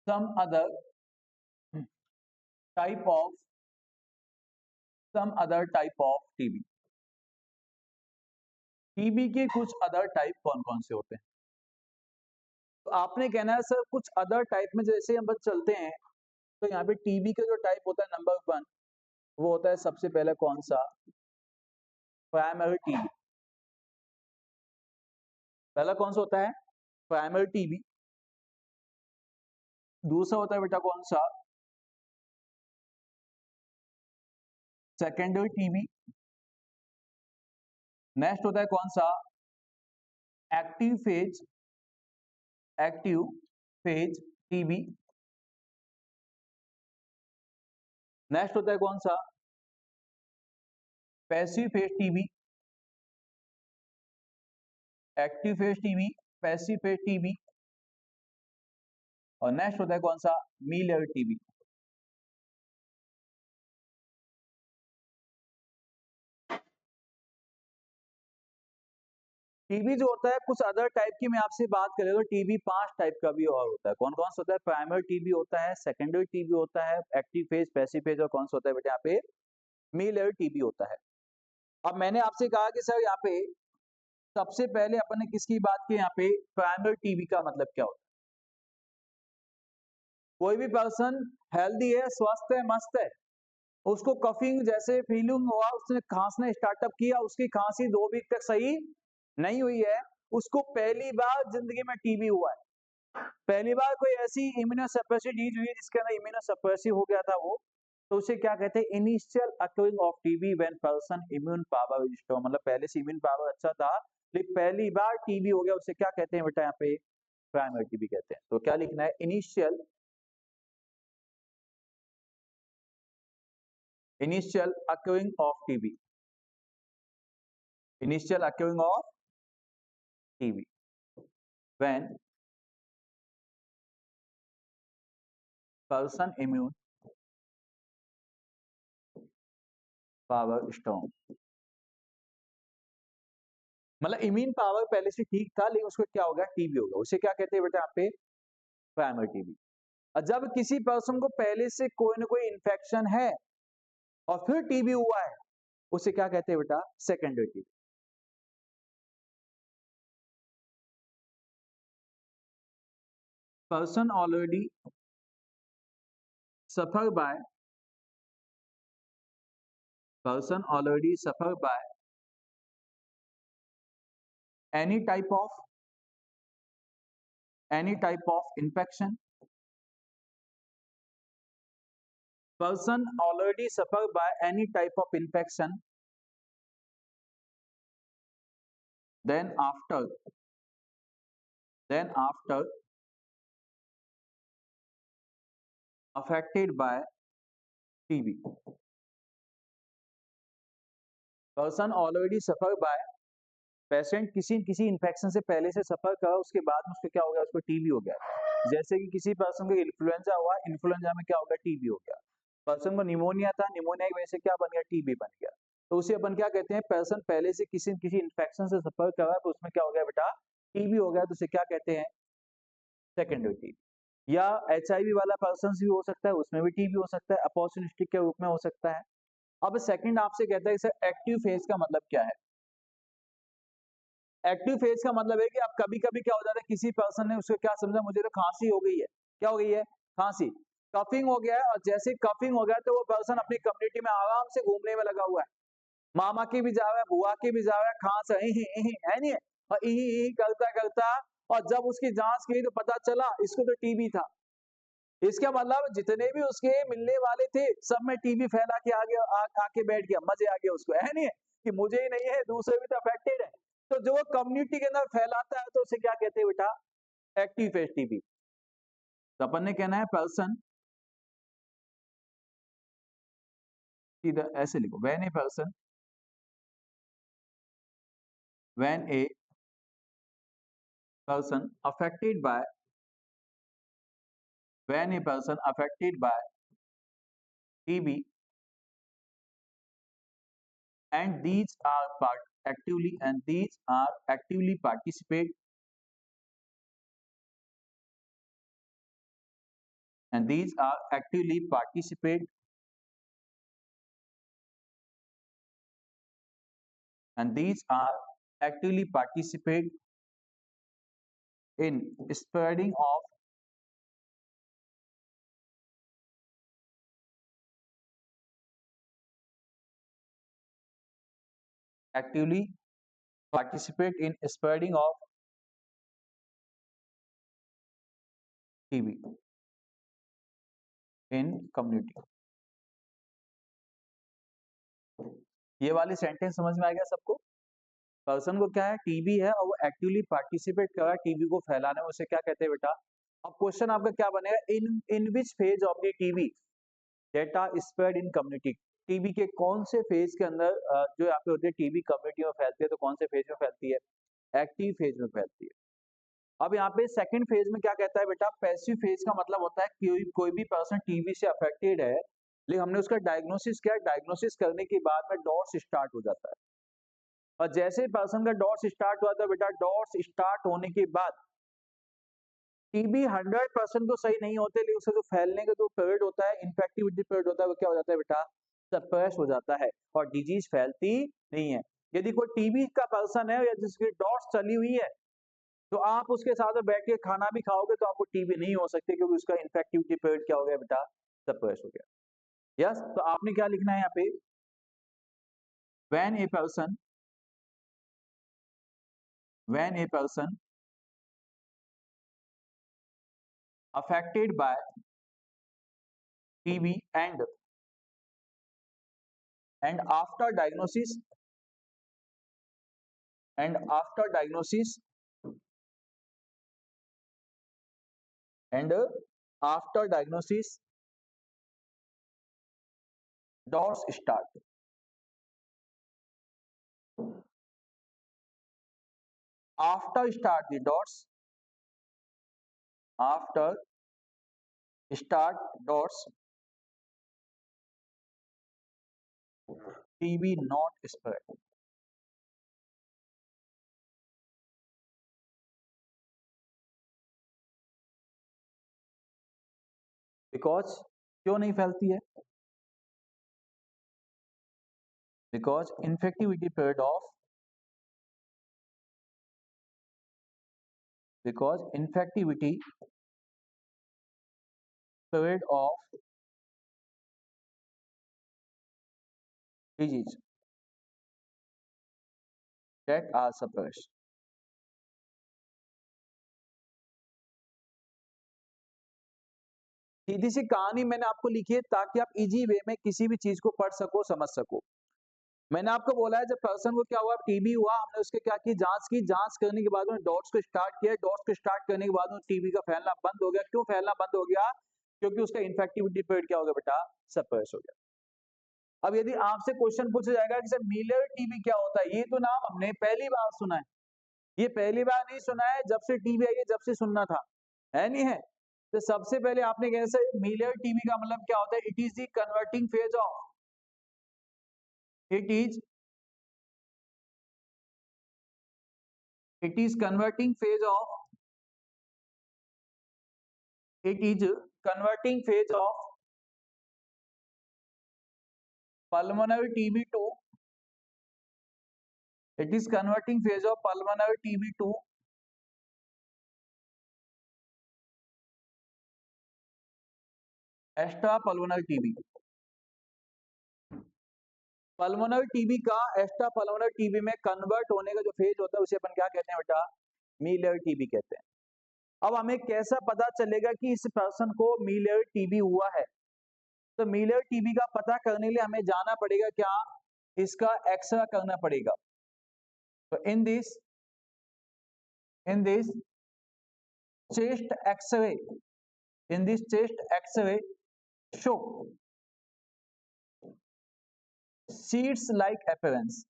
some other type of, some other type of TB. TB के कुछ अदर टाइप कौन कौन से होते हैं, तो आपने कहना है सर कुछ अदर टाइप में जैसे हम बस चलते हैं, तो यहाँ पे टीबी का जो टाइप होता है नंबर 1, वो होता है सबसे पहले कौन सा, प्राइमरी टीबी। पहला कौन सा होता है, प्राइमरी टीबी। दूसरा होता है बेटा कौन सा, सेकेंडरी टीबी। नेक्स्ट होता है कौन सा, active phase, active phase TB. Next होता है कौन सा, passive phase TB, active phase TB, passive phase TB. और नेक्स्ट होता है कौन सा, मिलियरी टीबी। टीबी जो होता है कुछ अदर टाइप की मैं आपसे बात करें तो टीबी 5 टाइप का भी और होता है। कौन कौन सा होता है? प्राइमरी टीबी होता है, सेकेंडरी टीबी होता है, एक्टिव फेज, पैसिव फेज, और कौन सा होता है बेटा यहाँ पे? मिलियरी टीबी होता है। अब मैंने आपसे कहा कि सर यहाँ पे सबसे पहले अपन ने किसकी बात की? यहाँ पे प्राइमरी टीबी का मतलब क्या होता है? कोई भी पर्सन हेल्दी है, स्वस्थ है, मस्त है, उसको कफिंग जैसे फीलिंग हुआ, उसने खांसना स्टार्टअप किया, उसकी खांसी 2 वीक तक सही नहीं हुई है, उसको पहली बार जिंदगी में टीबी हुआ है, पहली बार कोई ऐसी इम्यूनोसप्रेसिव डिजीज हुई जिसके अंदर इम्यूनोसप्रेसिव हो गया था वो, तो उसे क्या कहते हैं? Initial occurring of TB when person immune power is strong, मतलब पहले से इम्यून पावर अच्छा था लेकिन पहली बार टीबी हो गया, उसे क्या कहते हैं बेटा? यहाँ पे प्राइमरी टीबी कहते हैं। तो क्या लिखना है? Initial occurring of TB, initial occurring of TB when person immune power strong, मतलब इम्यून पावर पहले से ठीक था लेकिन उसको क्या हो गया? टीबी हो गया, उसे क्या कहते हैं बेटा? यहाँ पे प्राइमरी टीबी। और जब किसी पर्सन को पहले से कोई ना कोई इन्फेक्शन है और फिर टीबी हुआ है, उसे क्या कहते हैं बेटा? Secondary TB. Person already suffer by person already suffer by any type of infection, person already suffer by any type of infection, then after affected by TB, person already suffer by, patient किसी infection से पहले से सफर करा, उसके बाद में उसको क्या हो गया? उसको टीबी हो गया। जैसे कि किसी पर्सन को इन्फ्लुएंजा हुआ, इन्फ्लुएंजा में क्या हो गया? टीबी हो गया। पर्सन को निमोनिया था, निमोनिया की वजह से क्या बन गया? टीबी बन गया। तो उसे अपन क्या कहते हैं? पर्सन पहले से किसी इन्फेक्शन से सफर करा तो उसमें क्या हो गया बेटा? टीबी हो गया, तो उसे क्या कहते हैं? Secondary TB. या HIV वाला पर्सन भी हो सकता है, उसमें भी टीबी हो सकता है, अपॉर्चुनिस्टिक के रूप में हो सकता है। अब सेकंड आपसे कहता है सर एक्टिव फेज का मतलब क्या है? एक्टिव फेज का मतलब है कि अब कभी कभी क्या हो जाता है, किसी पर्सन ने उसको क्या समझा? मुझे तो खांसी हो गई है। क्या हो गई है? खांसी, कफिंग हो गया है, और जैसे कफिंग हो गया तो वो पर्सन अपनी कम्युनिटी में आराम से घूमने में लगा हुआ है, मामा की भी जा रहा है, बुआ की भी जा रहा है, खांस है नहीं है, और ही करता करता, और जब उसकी जांच की तो पता चला इसको तो टीबी था। इसका मतलब जितने भी उसके मिलने वाले थे सब में टीबी फैला के आके बैठ गया, मजे आ गया उसको, है नहीं है कि मुझे ही नहीं है, दूसरे भी तो अफेक्टेड है। तो जो कम्युनिटी के अंदर फैलाता है तो उसे क्या कहते हैं बेटा? Active phase TB. तो अपन ने कहना है पर्सन, सीधा ऐसे लिखो, when a person, when a person affected by, when a person affected by TB and these are actively participate, and these are actively participate and these are actively participate in spreading of actively participate in spreading of TB in community। ये वाली sentence समझ में आ गया सबको? Person को क्या है? TB है और वो एक्टिवली पार्टिसिपेट कर रहा है टीबी को फैलाने में, उसे क्या कहते हैं बेटा? अब क्वेश्चन आपका क्या बनेगा? In which phase of the TB that are spread in community, TB के कौन से फेज के अंदर जो यहाँ पे होते हैं टीबी कम्युनिटी में फैलती है, तो कौन से फेज में फैलती है? एक्टिव फेज में फैलती है। अब यहाँ पे सेकंड फेज में क्या कहता है बेटा? पैसिव फेज का मतलब होता है कि कोई भी पर्सन टीबी से अफेक्टेड है लेकिन हमने उसका डायग्नोसिस किया, डायग्नोसिस करने के बाद में डॉट्स स्टार्ट हो जाता है, और जैसे पर्सन का डॉट्स स्टार्ट हुआ था बेटा, डॉट्स स्टार्ट होने के बाद टीबी 100% तो सही नहीं होते, लेकिन उसका जो फैलने का जो पीरियड होता है, इन्फेक्टिविटी पीरियड होता है, वो क्या हो जाता है बेटा, सप्रेस हो जाता है और डिजीज फैलती नहीं है। यदि कोई टीबी का पर्सन है या जिसकी डॉट्स चली हुई है, तो आप उसके साथ में बैठ के खाना भी खाओगे तो आपको टीबी नहीं हो सकती, क्योंकि उसका इन्फेक्टिविटी पीरियड क्या हो गया बेटा, सप्रेस हो गया। यस, तो आपने क्या लिखना है यहाँ पे, when a person affected by TB and after diagnosis and after diagnosis and after diagnosis dots start, after start the dots, after start dots, TB not spread. Because क्यों नहीं फैलती है, because infectivity period of, because infectivity period of disease that are suppressed. सीधी सी कहानी मैंने आपको लिखी है ताकि आप इजी वे में किसी भी चीज को पढ़ सको, समझ सको। मैंने आपको बोला है जब पर्सन को क्या हुआ, टीबी हुआ, हमने उसके क्या की, जांच की, जांच करने के बाद में डॉट्स को स्टार्ट किया, डॉट्स को स्टार्ट करने के बाद में टीबी का फैलना बंद हो गया। क्यों फैलना बंद हो गया, क्योंकि उसका इन्फेक्टिविटी पीरियड क्या हो गया बेटा, सप्रेस हो गया। अब यदि आपसे क्वेश्चन पूछा जाएगा कि सर मिलर टीबी क्या होता है, ये तो नाम हमने पहली बार सुना है, ये पहली बार नहीं सुना है, जब से टीबी आई है जब से सुनना था, है नहीं है। तो सबसे पहले आपने कैसे, मिलर टीबी का मतलब क्या होता है, it is the converting phase of, it is converting phase of, it is converting phase of pulmonary TB to, it is converting phase of pulmonary TB to extra pulmonary TB। Pulmonary TB का extra pulmonary TB में convert होने का जो phase होता है उसे अपन क्या कहते हैं बेटा, मिलर टीबी कहते हैं। अब हमें कैसा पता चलेगा कि इस पर्सन को मिलर टीबी हुआ है, तो मिलर टीबी का पता करने के लिए हमें जाना पड़ेगा क्या, इसका एक्सरे करना पड़ेगा। तो in this chest x-ray, in this chest x-ray show seeds like appearance,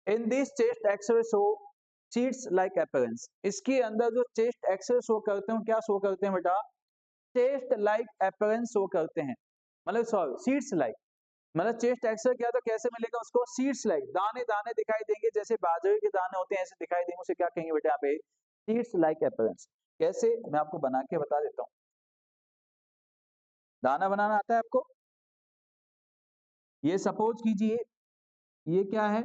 in this chest x-ray show seeds like appearance। इसके अंदर जो chest x-ray शो करते हैं क्या शो करते हैं बेटा, chest like appearance शो करते हैं, मतलब सॉरी seeds like, मतलब चेस्ट एक्सरे किया तो कैसे मिलेगा उसको, सीड्स लाइक, दाने दाने दिखाई देंगे, जैसे बाजरे के दाने होते हैं ऐसे दिखाई देंगे, उसे क्या कहेंगे बेटा यहाँ पे, सीड्स लाइक अपीयरेंस। कैसे, मैं आपको बना के बता देता हूँ। दाना बनाना आता है आपको, ये सपोज कीजिए ये क्या है,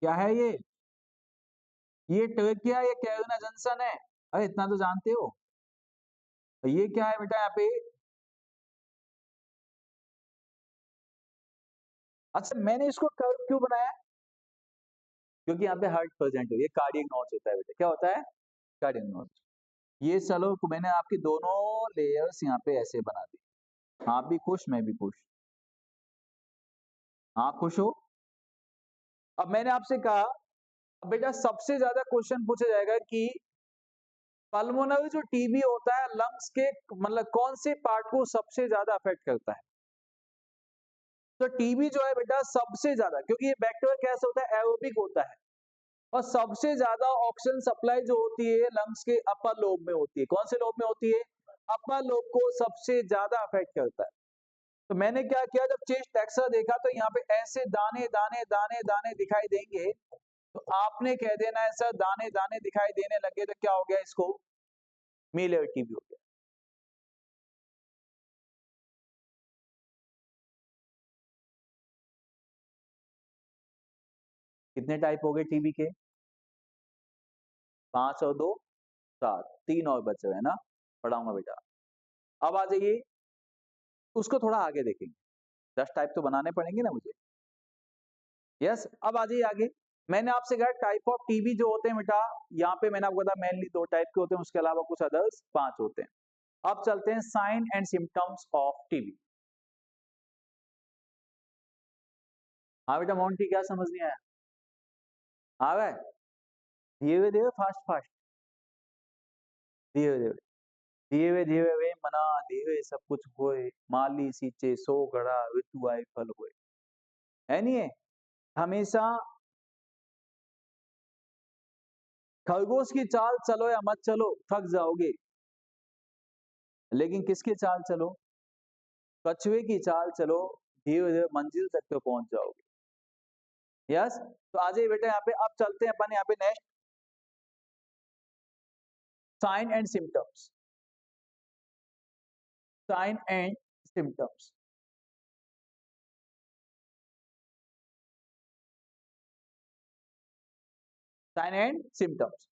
क्या है ये ट्रेकिया, ये कैरोना जंक्शन है, अरे इतना तो जानते हो। ये क्या है बेटा यहाँ पे, अच्छा मैंने इसको कर्व क्यों बनाया, क्योंकि यहाँ पे हार्ट प्रेजेंट हो, ये कार्डियक नॉच होता है बेटा, क्या होता है, कार्डियक नॉच। ये चलो मैंने आपकी दोनों लेयर्स यहाँ पे ऐसे बना दी, आप भी खुश मैं भी खुश, आप खुश हो। अब मैंने आपसे कहा बेटा सबसे ज्यादा क्वेश्चन पूछा जाएगा कि पल्मोनरी जो टीबी होता है लंग्स के मतलब कौन से पार्ट को सबसे ज्यादा अफेक्ट करता है। तो टीबी जो है बेटा सबसे ज्यादा, क्योंकि ये बैक्टीरिया कैसे होता है, एरोबिक होता है, और सबसे ज्यादा ऑक्सीजन सप्लाई जो होती है लंग्स के अपर लोब में होती है। कौन से लोब में होती है? अपर लोब को सबसे ज्यादा अफेक्ट करता है। तो मैंने क्या किया, जब चेस्ट टेक्सचर देखा तो यहाँ पे ऐसे दाने दाने दाने दाने दिखाई देंगे, तो आपने कह देना है सर दाने दाने दिखाई देने लगे तो क्या हो गया, इसको मिलियर टीबी हो गया। कितने टाइप हो गए टीबी के? 5 और 2 7, 3 और बचे है ना, पढ़ाऊंगा बेटा। अब आ जाइए, उसको थोड़ा आगे देखेंगे, 10 टाइप तो बनाने पड़ेंगे ना मुझे। यस, अब आ जाइए आगे। मैंने आपसे कहा टाइप ऑफ टीबी जो होते हैं बेटा, यहाँ पे मैंने आपको बताया मेनली 2 टाइप के होते हैं, उसके अलावा कुछ अदर्स 5 होते हैं। अब चलते हैं sign and symptoms of TB. हाँ बेटा मोंटी, क्या समझ नहीं आया? आ गए? धीरे धीरे फास्ट फास्ट, धीरे धीरे धीरे धीरे वे मना धीरे सब कुछ होए, माली सींचे सो घड़ा ऋतु आए फल होए, है नहीं है? हमेशा खरगोश की चाल चलो या मत चलो थक जाओगे, लेकिन किसकी चाल चलो? कछुए की चाल चलो, धीरे धीरे मंजिल तक तो पहुंच जाओगे। यस, तो आ जाइए बेटा यहाँ पे। अब चलते हैं अपन यहाँ पे next, sign and symptoms. Sign and symptoms, sign and symptoms.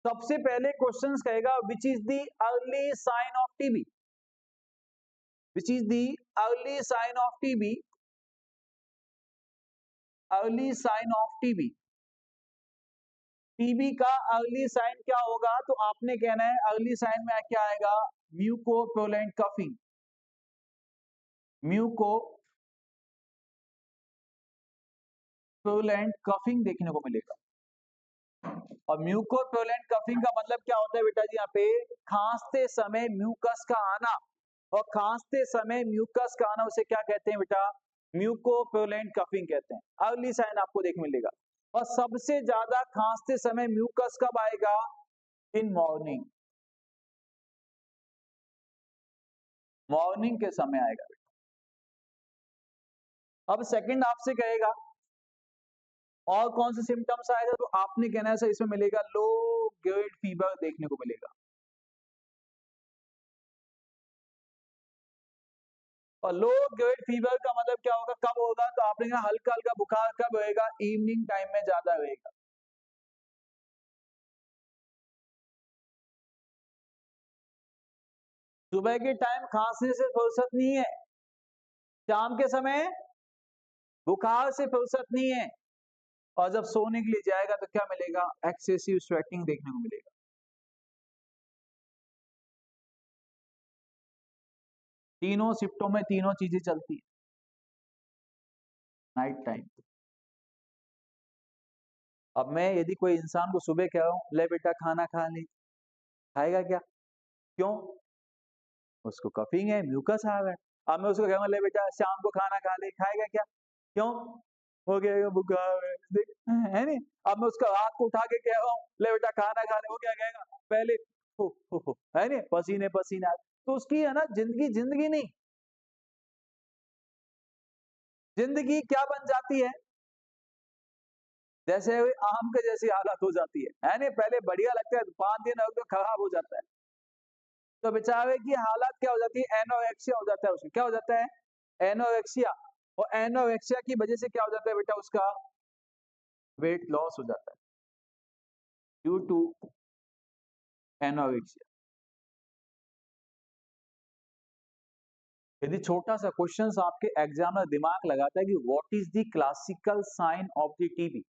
सबसे पहले क्वेश्चन कहेगा which is the early sign of TB, which is the early sign of TB, early sign of TB. TB का अर्ली साइन क्या होगा? तो आपने कहना है अर्ली साइन में क्या आएगा, म्यूकोपोलेंट कफिंग, म्यूकोपोलेंट कफिंग देखने को मिलेगा। और म्यूकोपोलेंट कफिंग का मतलब क्या होता है बेटा जी? यहाँ पे खांसते समय म्यूकस का आना, और खांसते समय म्यूकस का आना उसे क्या कहते हैं बेटा? म्यूकोपोलेंट कफिंग कहते हैं। अर्ली साइन आपको देखने मिलेगा। और सबसे ज्यादा खांसते समय म्यूकस कब आएगा? इन मॉर्निंग, मॉर्निंग के समय आएगा। अब सेकंड आपसे कहेगा और कौन से सिम्टम्स आएगा, तो आपने कहना है सर इसमें मिलेगा लो ग्रेड फीवर देखने को मिलेगा। और लो ग्रेड फीवर का मतलब क्या होगा, कब होगा? तो आपने कहा हल्का हल्का बुखार कब होएगा? इवनिंग टाइम में ज्यादा होएगा। सुबह के टाइम खांसने से फुर्सत नहीं है, शाम के समय बुखार से फुर्सत नहीं है, और जब सोने के लिए जाएगा तो क्या मिलेगा? एक्सेसिव स्वेटिंग देखने को मिलेगा। तीनों शिफ्टों में तीनों चीजें चलती है नाइट टाइम। अब मैं यदि कोई इंसान को सुबह कह रहा हूं ले बेटा खाना खा ले, खाएगा क्या? क्यों? उसको कफिंग है, म्यूकस आ रहा है। अब मैं उसको कहूंगा ले बेटा शाम को खाना खा ले, खाएगा क्या? क्यों? हो गया बुखार है, है नहीं? अब मैं उसका हाथ को उठा के कह रहा हूँ ले बेटा खाना खा ले, वो क्या कहेगा? पहले हो, है नहीं, पसीने पसीने। तो उसकी है ना जिंदगी, जिंदगी नहीं, जिंदगी क्या बन जाती है? जैसे आम के जैसी हालत हो जाती है नहीं? पहले बढ़िया लगता है, 5 दिन तो खराब हो जाता है। तो बेचारे की हालत क्या हो जाती है? एनोरेक्सिया हो जाता है उसका। क्या हो जाता है? एनोरेक्सिया। और एनोरेक्सिया की वजह से क्या हो जाता है बेटा? उसका वेट लॉस हो जाता है ड्यू टू एनोरेक्सिया। यदि छोटा सा क्वेश्चन आपके एग्जाम में दिमाग लगाता है कि what is the classical sign of the TB,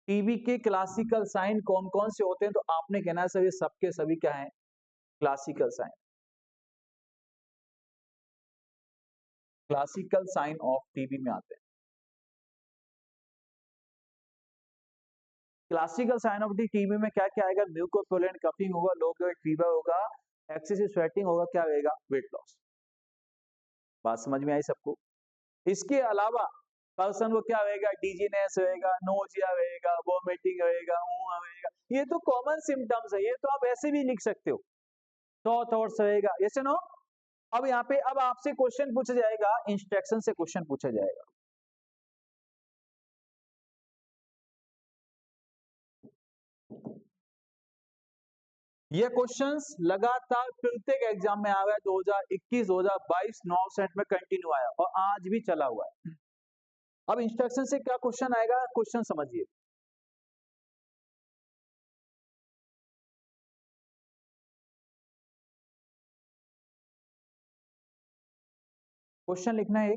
TB के क्लासिकल साइन कौन कौन से होते हैं, तो आपने कहना है सर ये सबके सभी क्या है? Classical sign, classical sign of TB में आते हैं। Classical sign of the TB में क्या क्या आएगा? म्यूकोपोलेंट कफिंग होगा, लो ग्रेड फीवर होगा, एक्सेसिव स्वेटिंग होगा, क्या रहेगा? Weight loss. बात समझ में आई सबको? इसके अलावा पर्सन वो क्या होएगा, डिजीनेस होएगा, नोजिया होएगा, वोमिटिंग होएगा, होएगा, ये तो कॉमन सिम्टम्स है, ये तो आप ऐसे भी लिख सकते हो। थॉट्स होएगा, यस नो। अब यहाँ पे अब आपसे क्वेश्चन पूछा जाएगा, इंस्ट्रक्शन से क्वेश्चन पूछा जाएगा। ये क्वेश्चंस लगातार प्रत्येक एग्जाम में आ रहा है, 2021 2022 9 सेट में कंटिन्यू आया और आज भी चला हुआ है। अब इंस्ट्रक्शन से क्या क्वेश्चन आएगा, क्वेश्चन समझिए। क्वेश्चन लिखना है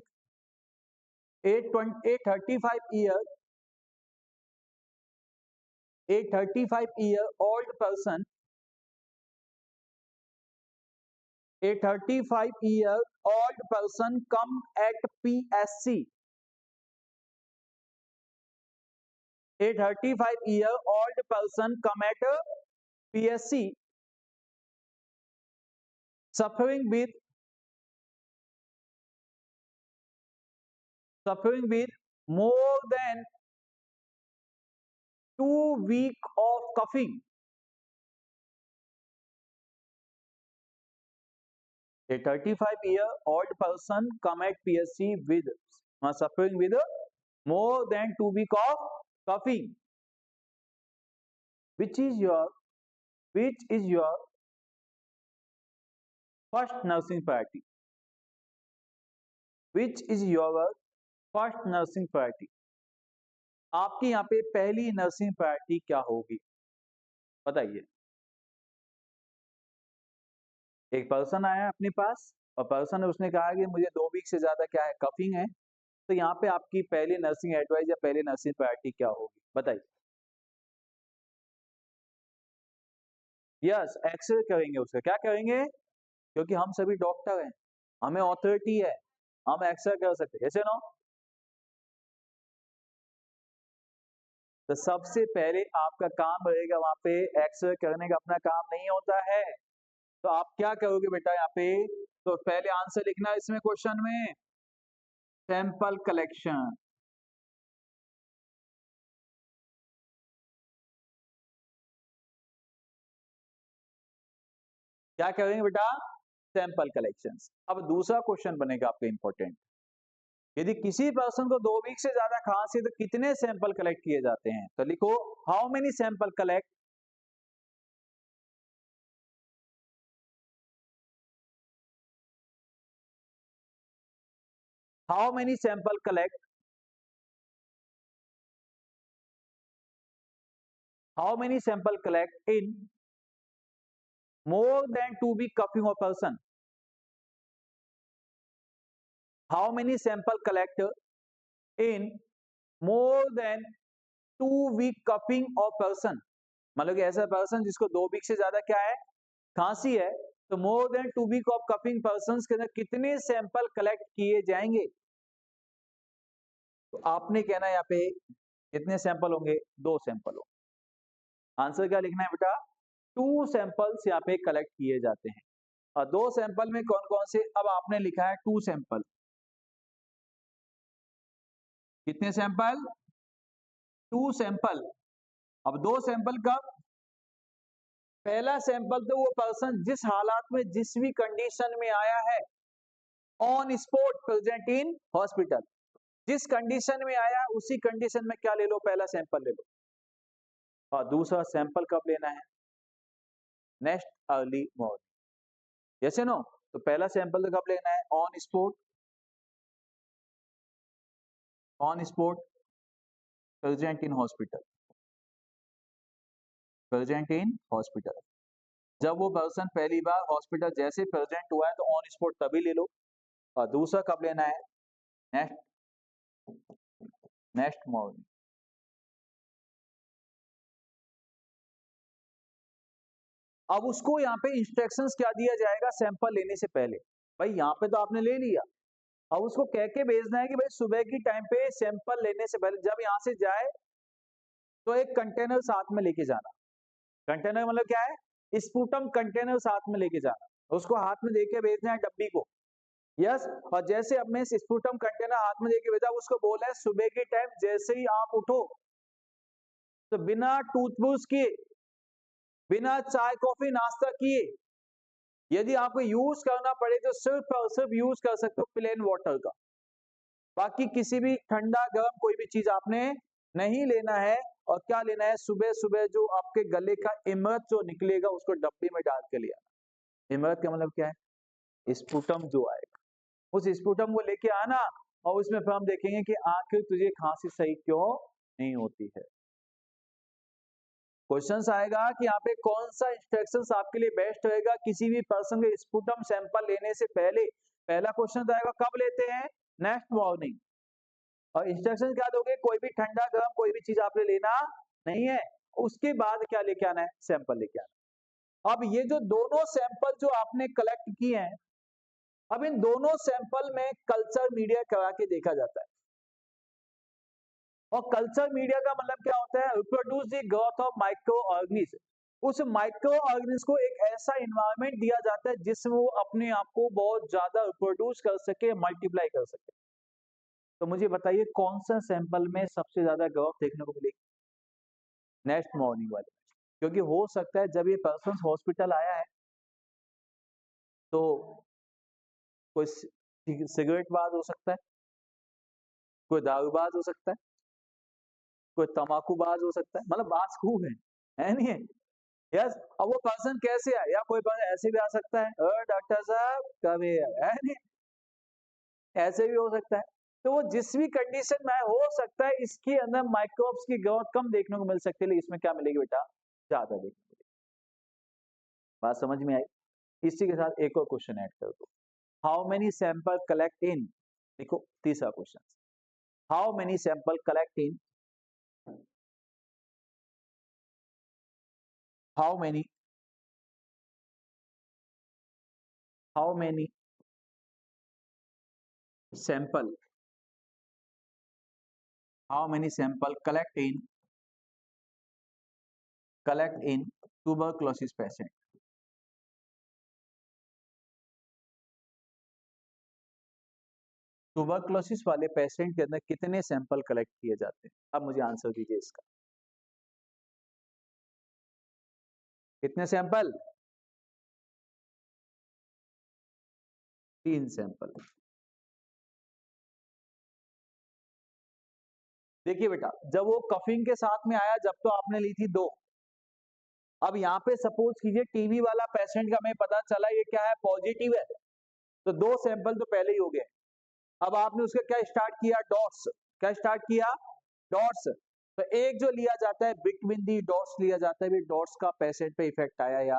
एक 35 year old person, a 35-year-old person come at PSC. A 35-year-old person come at PSC suffering with more than 2 weeks of coughing. A 35-year-old person come at PSC with suffering with more than 2 weeks of coughing. Which is your first nursing priority? Which is your first nursing priority? आपकी यहाँ पे पहली nursing priority क्या होगी, बताइए। एक person आया अपने पास और पर्सन ने उसने कहा कि मुझे 2 वीक से ज्यादा क्या है, कफिंग है, तो यहाँ पे आपकी पहली नर्सिंग एडवाइस या पहली नर्सिंग प्रायोरिटी क्या होगी, बताइए। यस, एक्सरे करेंगे, उसका क्या करेंगे, क्योंकि हम सभी डॉक्टर हैं, हमें ऑथोरिटी है, हम एक्सरे कर सकते हैं, ऐसे ना। तो सबसे पहले आपका काम रहेगा वहां पे एक्सरे करने का, अपना काम नहीं होता है। तो आप क्या करोगे बेटा यहाँ पे, तो पहले आंसर लिखना इसमें क्वेश्चन में, सैंपल कलेक्शन। क्या करेंगे बेटा, सैंपल कलेक्शंस। अब दूसरा क्वेश्चन बनेगा आपका इंपॉर्टेंट, यदि किसी पर्सन को 2 वीक से ज्यादा खांसी है तो कितने सैंपल कलेक्ट किए जाते हैं, तो लिखो how many sample collect, how many sample collect, how many sample collect in more than 2 week coughing of person, how many sample collect in more than 2 week coughing of person, मतलब कि ऐसा person जिसको 2 week से ज्यादा क्या है, खांसी है, तो more than 2 week of coughing person के अंदर कितने सैंपल कलेक्ट किए जाएंगे। तो आपने कहना है यहाँ पे कितने सैंपल होंगे, 2 सैंपल होंगे। आंसर क्या लिखना है बेटा, 2 सैंपल्स यहाँ पे कलेक्ट किए जाते हैं। और 2 सैंपल में कौन कौन से, अब आपने लिखा है 2 सैंपल, कितने सैंपल, 2 सैंपल। अब 2 सैंपल कब, पहला सैंपल तो वो पर्सन जिस हालात में जिस भी कंडीशन में आया है, on spot present in hospital, जिस कंडीशन में आया उसी कंडीशन में क्या ले लो, पहला सैंपल ले लो। और दूसरा सैंपल कब लेना है, नेक्स्ट अर्ली मॉर्निंग, जैसे नो। तो पहला सैंपल तो कब लेना है, on spot, present in hospital, present in hospital. जब वो पर्सन पहली बार हॉस्पिटल जैसे प्रेजेंट हुआ है तो ऑन स्पॉट तभी ले लो। और दूसरा कब लेना है, नेक्स्ट मॉर्निंग। अब उसको यहाँ पे इंस्ट्रक्शंस क्या दिया जाएगा, सैंपल लेने से पहले, भाई यहाँ पे तो आपने ले लिया, अब उसको कह के भेजना है कि भाई सुबह की टाइम पे सैंपल लेने से पहले जब यहाँ से जाए तो एक कंटेनर साथ में लेके जाना। कंटेनर मतलब क्या है, स्पूटम कंटेनर साथ में लेके जाना, उसको हाथ में देके भेजना है डब्बी को, यस। और जैसे अब मैं स्पुटम कंटेनर हाथ में लेके भेजा, उसको बोला है सुबह के टाइम जैसे ही आप उठो तो बिना टूथब्रश किए, बिना चाय कॉफी नाश्ता किए, यदि आपको यूज करना पड़े तो सिर्फ और सिर्फ यूज कर सकते हो प्लेन वाटर का। बाकी किसी भी ठंडा गर्म कोई भी चीज आपने नहीं लेना है। और क्या लेना है, सुबह सुबह जो आपके गले का इमरत जो निकलेगा उसको डब्बे में डाल के लिया। इमरत का मतलब क्या है, स्पुटम जो आएगा उस स्पुटम को लेके आना, और उसमें फिर हम देखेंगे कि आखिर तुझे खांसी सही क्यों नहीं होती है। क्वेश्चन आएगा कि यहाँ पे कौन सा इंस्ट्रक्शंस आपके लिए बेस्ट रहेगा किसी भी पर्सन के स्पुटम सैंपल लेने से पहले। पहला क्वेश्चन आएगा कब लेते हैं, नेक्स्ट मॉर्निंग। और इंस्ट्रक्शन क्या दोगे, कोई भी ठंडा गर्म कोई भी चीज आपने लेना नहीं है। उसके बाद क्या लेके आना है, सैंपल लेके आना। अब ये जो दोनों सैंपल जो आपने कलेक्ट किए हैं, अब इन दोनों सैंपल में कल्चर मीडिया करा के देखा जाता है। और कल्चर मीडिया का मतलब क्या होता है, reproduce the growth of micro organism. उस माइक्रो ऑर्गेनिज्म को एक ऐसा इन्वायरमेंट दिया जाता है जिसमें वो अपने आप को बहुत ज्यादा रिप्रोड्यूस कर सके, मल्टीप्लाई कर सके। तो मुझे बताइए कौन सा सैंपल में सबसे ज्यादा ग्रोथ देखने को मिलेगी, नेक्स्ट मॉर्निंग वाले। क्योंकि हो सकता है जब ये पर्सन हॉस्पिटल आया है तो कोई सिगरेटबाज हो सकता है, कोई दारूबाज हो सकता है, कोई तंबाकूबाज हो सकता है, मतलब बाज खूब है नहीं है। यस। अब वो पर्सन कैसे आए, या कोई पर्सन ऐसे भी आ सकता है, डॉक्टर साहब कभी है नहीं, ऐसे भी हो सकता है। तो वो जिस भी कंडीशन में हो सकता है इसके अंदर माइक्रोब्स की ग्रोथ कम देखने को मिल सकती है, लेकिन इसमें क्या मिलेगी बेटा, ज्यादा देखने को मिलेगी। बात समझ में आई। इसी के साथ एक और क्वेश्चन ऐड कर दो, हाउ मेनी सैंपल कलेक्ट इन, देखो तीसरा question, how many sample collect in, how many, how many sample, how many sample collect in tuberculosis patient। Tuberculosis वाले पेशेंट के अंदर कितने सैंपल कलेक्ट किए जाते हैं, अब मुझे आंसर दीजिए इसका, कितने सैंपल, 3 सैंपल। देखिए बेटा, जब वो कफिंग के साथ में आया जब तो आपने ली थी 2। अब यहाँ पे सपोज कीजिए टीबी वाला पेशेंट का हमें पता चला ये क्या है, पॉजिटिव है, तो 2 सैंपल तो पहले ही हो गए। अब आपने उसका क्या स्टार्ट किया, डॉट्स, क्या स्टार्ट किया, डॉट्स। तो एक जो लिया जाता है बिटवीन दी डॉट्स लिया जाता है, भी डॉट्स का पेशेंट पे इफेक्ट आया या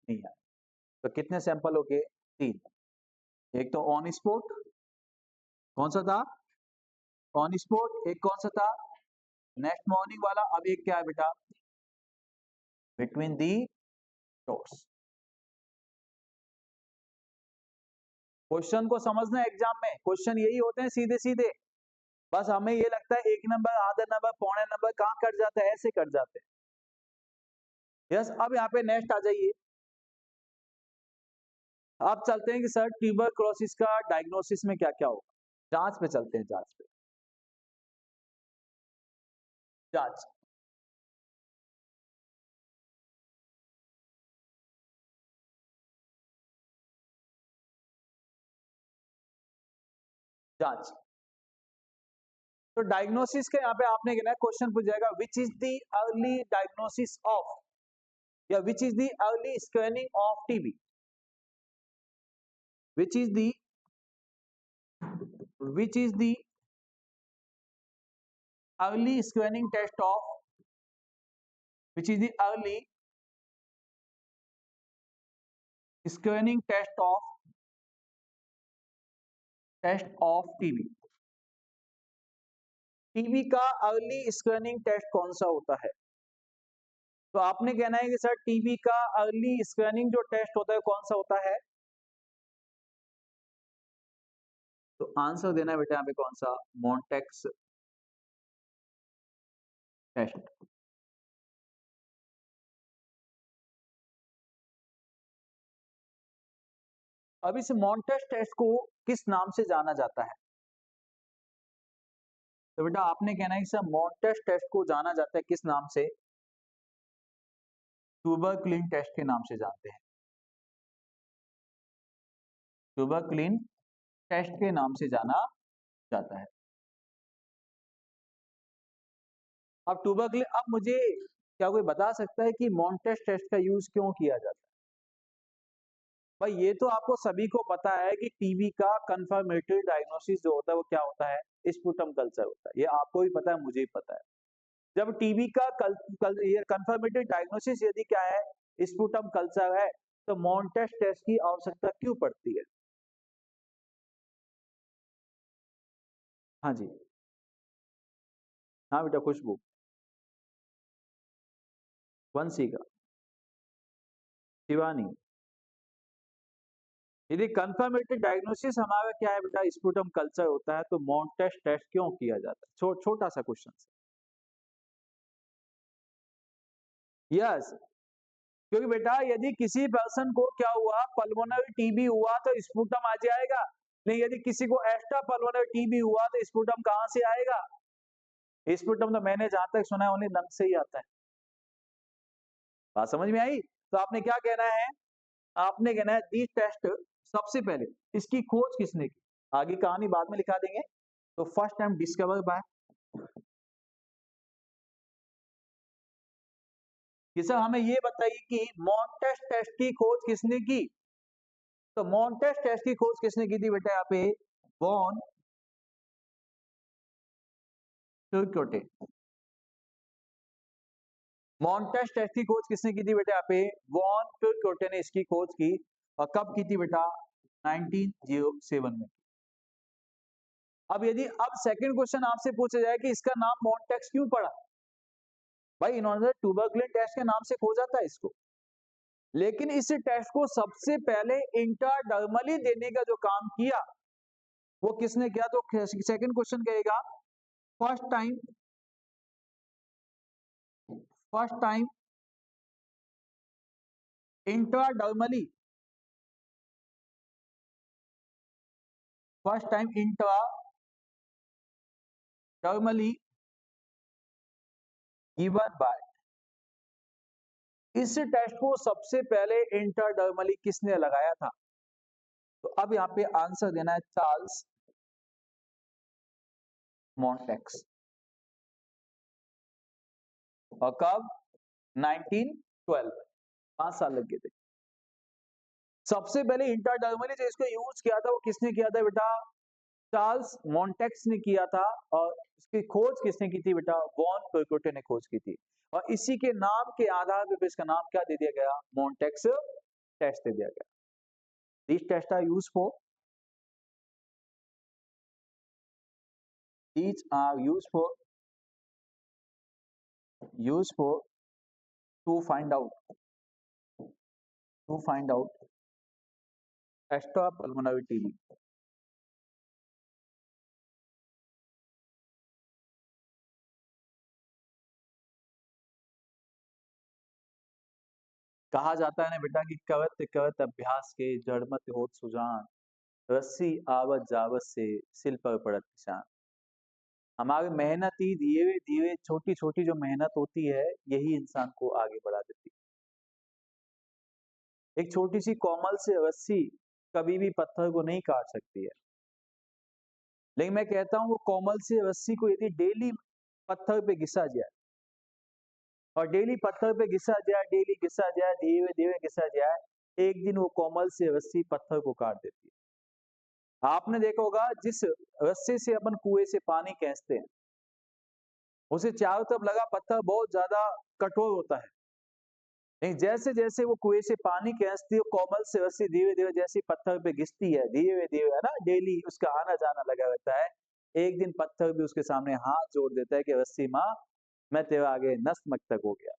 नहीं आया। तो कितने सैंपल हो गए, 3। एक तो ऑन स्पॉट, कौन सा था, ऑन स्पॉट, एक कौन सा था, नेक्स्ट मॉर्निंग वाला, अब एक क्या है बेटा, बिटवीन दी डॉट्स। क्वेश्चन को समझना, एग्जाम में क्वेश्चन यही होते हैं सीधे सीधे, बस हमें ये लगता है 1 नंबर आधा नंबर पौने नंबर कहाँ कट जाता है, ऐसे कट जाते हैं। यस। अब यहाँ पे नेक्स्ट आ जाइए, अब चलते हैं कि सर ट्यूबरक्लोसिस का डायग्नोसिस में क्या क्या होगा, जांच पे चलते हैं, जांच पे, जांच, जांच। तो डायग्नोसिस के यहाँ पे आपने कहना है, क्वेश्चन पूछ जाएगा which is the early diagnosis of, या which is the early scanning of TB, which is the, which is the early screening test of, which is the early screening test of TB। TB का early screening test कौन सा होता है, तो आपने कहना है कि सर टीबी का अर्ली स्क्रीनिंग जो टेस्ट होता है कौन सा होता है, तो आंसर देना है बेटा यहाँ पे कौन सा, मॉन्टेक्स टेस्ट। अब इस मॉन्टेक्स टेस्ट को किस नाम से जाना जाता है? तो बेटा आपने कहना है सर मॉन्टेस टेस्ट को जाना जाता है किस नाम से? ट्यूबरक्लिन टेस्ट के नाम से जानते हैं। ट्यूबरक्लिन टेस्ट के नाम से जाना जाता है। अब ट्यूबरक्लिन, अब मुझे क्या कोई बता सकता है कि मॉन्टेस टेस्ट का यूज क्यों किया जाता है? भाई ये तो आपको सभी को पता है कि टीबी का कंफर्मेटरी डायग्नोसिस जो होता है वो क्या होता है? स्पुटम कल्चर होता है। ये आपको भी पता है, मुझे भी पता है। जब टीबी का ये कंफर्मेटरी डायग्नोसिस यदि क्या है, स्पुटम कल्चर है, तो मॉन्टेस टेस्ट की आवश्यकता क्यों पड़ती है? हाँ जी, हाँ बेटा खुशबू, वंशी का, शिवानी। यदि कंफर्मेटरी डायग्नोसिस हमारा क्या है बेटा, स्पुटम कल्चर होता है, तो मॉन्टेस टेस्ट क्यों किया जाता है? छोटा सा क्वेश्चन। यस, क्योंकि बेटा यदि किसी पर्सन को क्या हुआ, पल्मोनरी टीबी हुआ तो स्पुटम आ जाएगा, नहीं यदि किसी को एक्स्ट्रा पल्मोनरी टीबी हुआ तो स्पुटम कहां से आएगा? स्पुटम तो मैंने जहां तक सुना है उन्हें लंग से ही आता है। बात समझ में आई? तो आपने क्या कहना है? आपने कहना है दी टेस्ट, सबसे पहले इसकी खोज किसने की? आगे कहानी बाद में लिखा देंगे। तो फर्स्ट टाइम डिस्कवर बाय, कि सर हमें ये बताइए कि मॉन्टेस टेस्ट की खोज किसने की? तो मॉन्टेस टेस्ट की खोज किसने की थी बेटा? यहाँ पे वॉन टुरकोटे। मॉन्टेस टेस्ट की खोज किसने की थी बेटा? यहाँ पे वॉन टुरकोटे ने इसकी खोज की। और कब की थी बेटा? 1907 में। अब यदि अब सेकंड क्वेश्चन आपसे पूछा जाए कि इसका नाम मॉन्टेक्स क्यों पड़ा? भाई इन्होंने ट्यूबरक्लिन टेस्ट के नाम से खोजा था इसको, लेकिन इस टेस्ट को सबसे पहले इंट्राडर्मली देने का जो काम किया वो किसने किया? तो सेकंड क्वेश्चन कहेगा first time, first time intradermally, first time intradermally given by, इस टेस्ट को सबसे पहले इंट्राडर्मली किसने लगाया था? तो अब यहाँ पे आंसर देना है चार्ल्स मॉन्टेक्स। और कब? 1912, 5 साल लग गए थे। सबसे पहले इंट्राडर्मली जो इसको यूज किया था वो किसने किया था बेटा? चार्ल्स मॉन्टेक्स ने किया था। और इसकी खोज किसने की थी बेटा? वॉन टुरकोटे ने खोज की थी। और इसी के नाम के आधार पर इसका नाम क्या दे दिया गया? मॉन्टेक्स टेस्ट दे दिया गया। These tests are used for, these are used for to find out extra pulmonary TB। कहा जाता है ना बेटा कि कवत कवत अभ्यास के जड़मत होत सुजान, रस्सी आवत जावत से सिल पर पड़त निशान। हमारी मेहनत ही धीरे धीरे छोटी छोटी जो मेहनत होती है यही इंसान को आगे बढ़ा देती है। एक छोटी सी कोमल से रस्सी कभी भी पत्थर को नहीं काट सकती है, लेकिन मैं कहता हूं वो कोमल से रस्सी को यदि डेली पत्थर पे घिसा जाए और डेली पत्थर पे घिसा जाए, डेली घिसा जाए, धीरे धीरे घिसा जाए, एक दिन वो कोमल से रस्सी पत्थर को काट देती है। आपने देखा होगा जिस रस्सी से अपन कुएं से पानी खींचते हैं उसे चारों तरफ लगा पत्थर बहुत ज्यादा कठोर होता है, नहीं जैसे जैसे वो कुएं से पानी खींचती है कोमल से रस्सी धीरे धीरे जैसे पत्थर पे घिसती है, धीरे धीरे है ना, डेली उसका आना जाना लगा रहता है, एक दिन पत्थर भी उसके सामने हाथ जोड़ देता है कि रस्सी माँ मैं तेरे आगे नतमस्तक हो गया,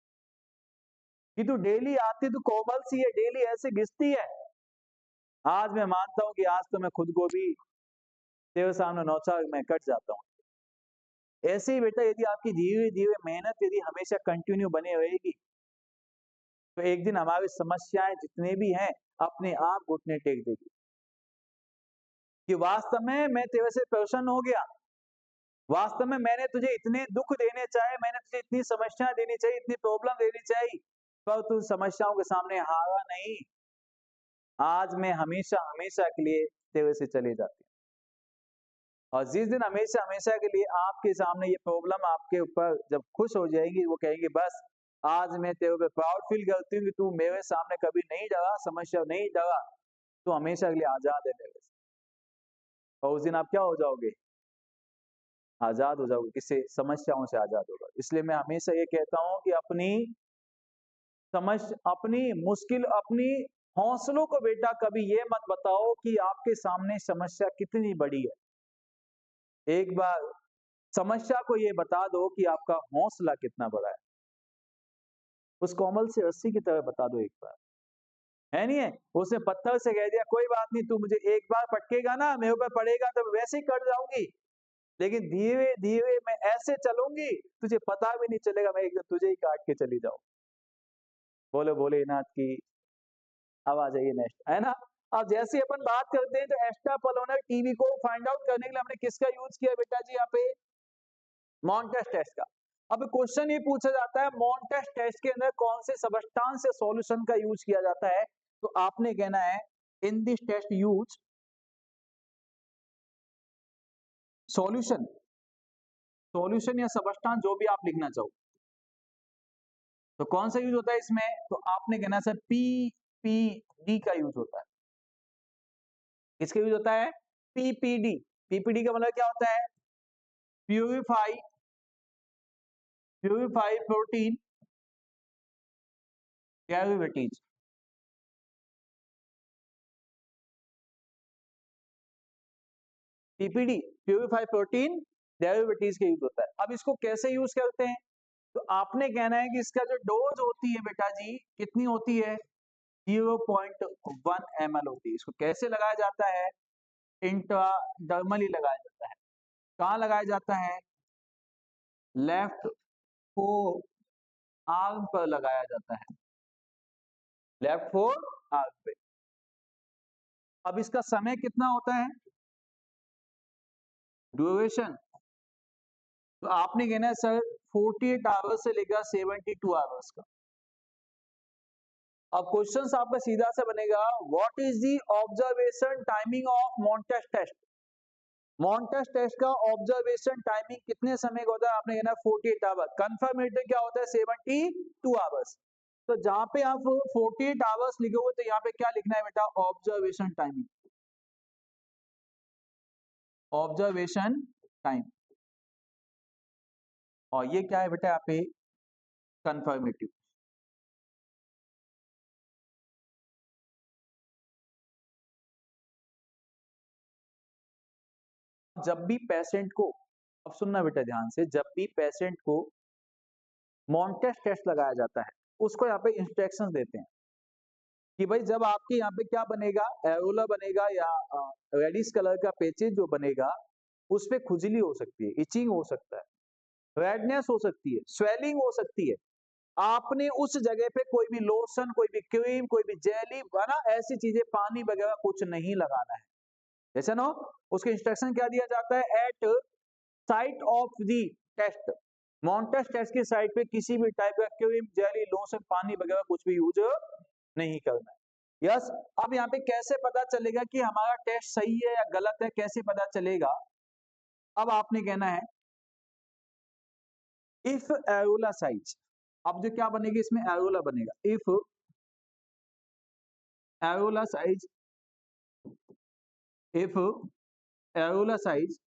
कि तू डेली आती तो कोमल सी है, डेली ऐसे घिसती है। आज मैं मानता हूं कि आज तो मैं खुद को भी तेरे सामने नौचार मैं कट जाता हूँ। ऐसे ही बेटा यदि आपकी धीरे धीरे मेहनत यदि हमेशा कंटिन्यू बनी रहेगी तो एक दिन हमारी समस्याएं जितने भी हैं अपने आप घुटने टेक देगी। कि वास्तव में मैं तेरे से प्रसन्न हो गया, वास्तव में मैंने तुझे इतने दुख देने चाहे, मैंने तुझे इतनी समस्याएं देनी चाहिए, इतनी प्रॉब्लम देनी चाहिए, पर तू समस्याओं के सामने हारा नहीं। आज मैं हमेशा हमेशा के लिए तेरे से चले जाती हूँ। और जिस दिन हमेशा हमेशा के लिए आपके सामने ये प्रॉब्लम आपके ऊपर जब खुश हो जाएगी, वो कहेंगे बस आज मैं तेरे पे प्राउड फील करती हूँ कि तू मेरे सामने कभी नहीं डरा, समस्या नहीं डरा, तो हमेशा के लिए आजाद है मेरे से। और उस दिन आप क्या हो जाओगे? आजाद हो जाओगे। किससे? समस्याओं से आजाद होगा। इसलिए मैं हमेशा ये कहता हूँ कि अपनी मुश्किल, अपनी हौसलों को बेटा कभी ये मत बताओ कि आपके सामने समस्या कितनी बड़ी है। एक बार समस्या को ये बता दो कि आपका हौसला कितना बड़ा है। उस कोमल से रस्सी की तरह बता दो एक बार, है नहीं है? उसने पत्थर से कह दिया कोई बात नहीं, तू मुझे एक बार पटकेगा ना, मेरे ऊपर पड़ेगा तो वैसे ही कट जाऊंगी, लेकिन धीरे धीरे मैं ऐसे चलूंगी तुझे पता भी नहीं चलेगा, मैं एकदम तुझे ही काट के चली जाऊं। बोले भोलेनाथ की। अब आ जाइए नेक्स्ट, है ना? अब जैसे अपन बात करते हैं तो एक्स्ट्रापैरेनल टीबी को फाइंड आउट करने के लिए हमने किसका यूज किया बेटा जी? यहाँ पे मॉन्टेस टेस्ट का। अब क्वेश्चन ये पूछा जाता है मॉन्टेस टेस्ट के अंदर कौन से सबस्टांस से सॉल्यूशन का यूज किया जाता है, तो आपने कहना है in this test use solution, solution या सबस्टांस जो भी आप लिखना चाहो, तो कौन सा यूज होता है इसमें? तो आपने कहना सर पीपीडी का यूज होता है। किसका यूज होता है? पीपीडी। पीपीडी का मतलब क्या होता है? Purify protein derivatives. PPD purify protein derivatives का यूज होता है। अब इसको कैसे यूज करते हैं? तो आपने कहना है कि इसका जो डोज होती है बेटा जी कितनी होती है? 0.1 ml होती है। इसको कैसे लगाया जाता है? इंट्राडर्मली लगाया जाता है। कहाँ लगाया जाता है? लेफ्ट फोर आर्म पर लगाया जाता है, लेफ्ट फोर आर्म पे। अब इसका समय कितना होता है? ड्यूरेशन, तो आपने कहना है सर 48 आवर्स से लेकर 72 आवर्स का। अब क्वेश्चन आपका सीधा सा बनेगा what is the observation timing of Mantoux test? Mantoux test का ऑब्जर्वेशन टाइमिंग कितने समय का होता है? आपने कहना 48 आवर्स। कंफर्मेटरी क्या होता है? 72 आवर्स। तो जहां पे आप 48 आवर्स लिखोगे तो यहाँ पे क्या लिखना है बेटा? Observation timing, observation time. और ये क्या है बेटा? यहाँ पे कंफर्मेटिव। जब भी पेशेंट को, अब सुनना बेटा ध्यान से, जब भी पेशेंट को मॉन्टेस टेस्ट लगाया जाता है उसको यहाँ पे इंस्ट्रक्शंस देते हैं कि भाई जब आपके यहाँ पे क्या बनेगा, एरोला बनेगा या रेडिश कलर का पेचेज जो बनेगा उस पे खुजली हो सकती है, इचिंग हो सकता है, रेडनेस हो सकती है, स्वेलिंग हो सकती है। आपने उस जगह पे कोई भी लोशन, कोई भी क्रीम, कोई भी जेली बना, ऐसी चीजें, पानी वगैरह कुछ नहीं लगाना है। जैसे ना उसके इंस्ट्रक्शन क्या दिया जाता है? At site of the test, Mantoux test की साइट पे किसी भी टाइप का क्रीम, जेली, लोशन, पानी वगैरह कुछ भी यूज नहीं करना है। यस। अब यहाँ पे कैसे पता चलेगा कि हमारा टेस्ट सही है या गलत है? कैसे पता चलेगा? अब आपने कहना है इफ एरोला साइज, अब जो क्या बनेगी इसमें? एरोला बनेगा। If Ellora size, if Ellora size,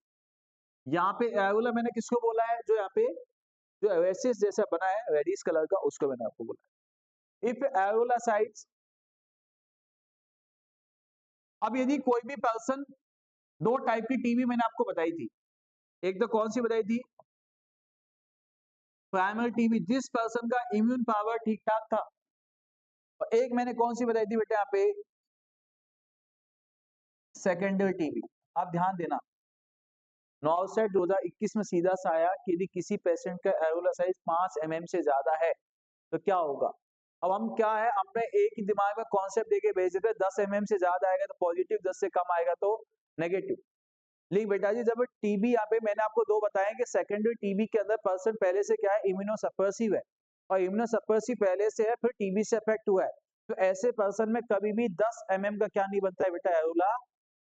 यहाँ पे एरोला मैंने किसको बोला है? जो यहाँ पे जो ओएसिस जैसा बना है रेडिश कलर का, उसको मैंने आपको बोला। इफ एरोला साइज, अब यदि कोई भी पर्सन, दो टाइप की टीबी मैंने आपको बताई थी। एक तो कौन सी बताई थी? प्राइमरी टीबी, जिस पर्सन का इम्यून पावर ठीक ठाक था। और एक मैंने कौन सी बताई थी बेटा यहाँ पे? Secondary TB. आप ध्यान देना, नॉर्सेट 2021 में सीधा सा आया कि यदि किसी पेशेंट का एरोला साइज 5 mm से ज्यादा है तो क्या होगा? अब हम क्या है, हमने एक ही दिमाग में कॉन्सेप्ट देके भेज देते हैं 10 mm से ज्यादा आएगा तो पॉजिटिव, 10 से कम आएगा तो नेगेटिव। लेकिन बेटा जी जब टीबी, यहाँ पे मैंने आपको दो बताए कि सेकेंडरी टीबी के अंदर पर्सन पहले से क्या है, इम्यूनोसप्रेसिव है, और इम्यूनोसप्रेसिव पहले से है, फिर टीबी से अफेक्ट हुआ है, तो ऐसे पर्सन में कभी भी 10 mm का क्या नहीं बनता है बेटा, एरोला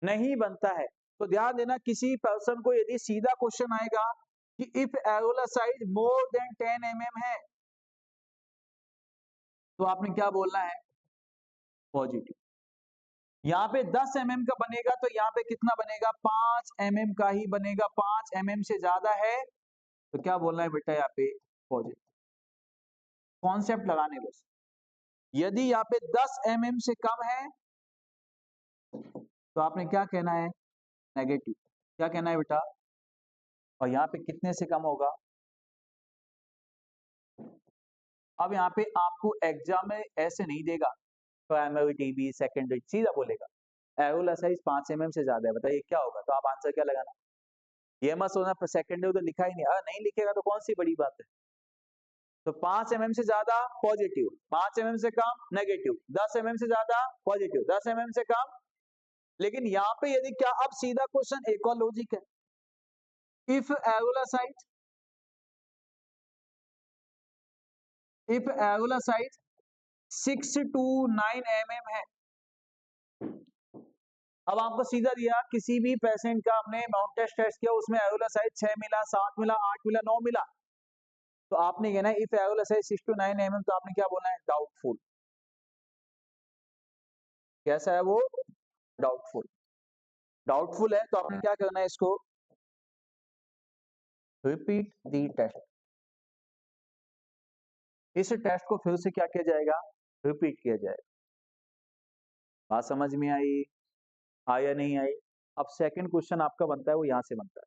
नहीं बनता है। तो ध्यान देना, किसी पर्सन को यदि सीधा क्वेश्चन आएगा कि if Ellora size more than 10 mm है, तो आपने क्या बोलना है, पॉजिटिव। यहाँ पे 10 mm का बनेगा तो यहाँ पे कितना बनेगा, 5 mm का ही बनेगा, 5 mm से ज्यादा है तो क्या बोलना है बेटा, यहाँ पे पॉजिटिव। कॉन्सेप्ट लगाने बस। यदि यहाँ पे 10 mm से कम है तो आपने क्या कहना है, नेगेटिव। क्या कहना है बेटा, और यहाँ पे कितने से कम होगा। अब यहाँ पे आपको एग्जाम में ऐसे नहीं देगा प्राइमरी टीबी सेकेंडरी, सीधा बोलेगा एरोला साइज 5 mm से ज्यादा है, बताइए क्या होगा, तो आप आंसर क्या लगाना। ये मत सोचना सेकेंडरी तो लिखा ही नहीं, अगर नहीं लिखेगा तो कौन सी बड़ी बात है। तो 5 mm से ज्यादा पॉजिटिव, 5 mm से कम नेगेटिव, 10 mm से ज्यादा पॉजिटिव, 10 mm से कम। लेकिन यहाँ पे यदि क्या, अब सीधा क्वेश्चन एक और लॉजिक है, if Ellora size, if Ellora size 6 to 9 mm है। अब आपको सीधा दिया, किसी भी पेशेंट का हमने माउंट टेस्ट किया, उसमें एरोला साइज 6 मिला, 7 मिला, 8 मिला, 9 मिला, तो आपने कहना है if Ellora size 6 to 9 mm, तो आपने क्या बोलना है, डाउटफुल। कैसा है वो, डाउटफुल। डाउटफुल है तो आपने क्या करना है, इसको रिपीट दी टेस्ट। इस टेस्ट को फिर से क्या किया जाएगा, रिपीट किया जाएगा। बात समझ में आई, या नहीं आई। अब सेकंड क्वेश्चन आपका बनता है, वो यहां से बनता है,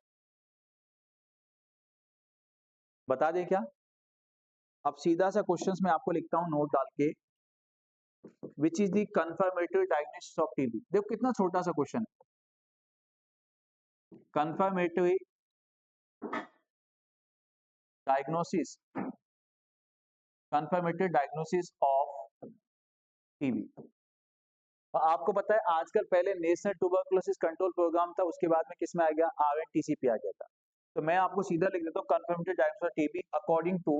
बता दें क्या। अब सीधा सा क्वेश्चंस में आपको लिखता हूं नोट डाल के, विच is the confirmatory diagnosis of TB. देखो कितना छोटा सा क्वेश्चन है, confirmatory diagnosis, confirmatory diagnosis of TB. आपको पता है आजकल, पहले नेशनल ट्यूबरकुलोसिस कंट्रोल प्रोग्राम था, उसके बाद में किस में आ गया, RNTCP आ गया था। तो मैं आपको सीधा लिख देता हूँ, confirmatory diagnosis of TB according to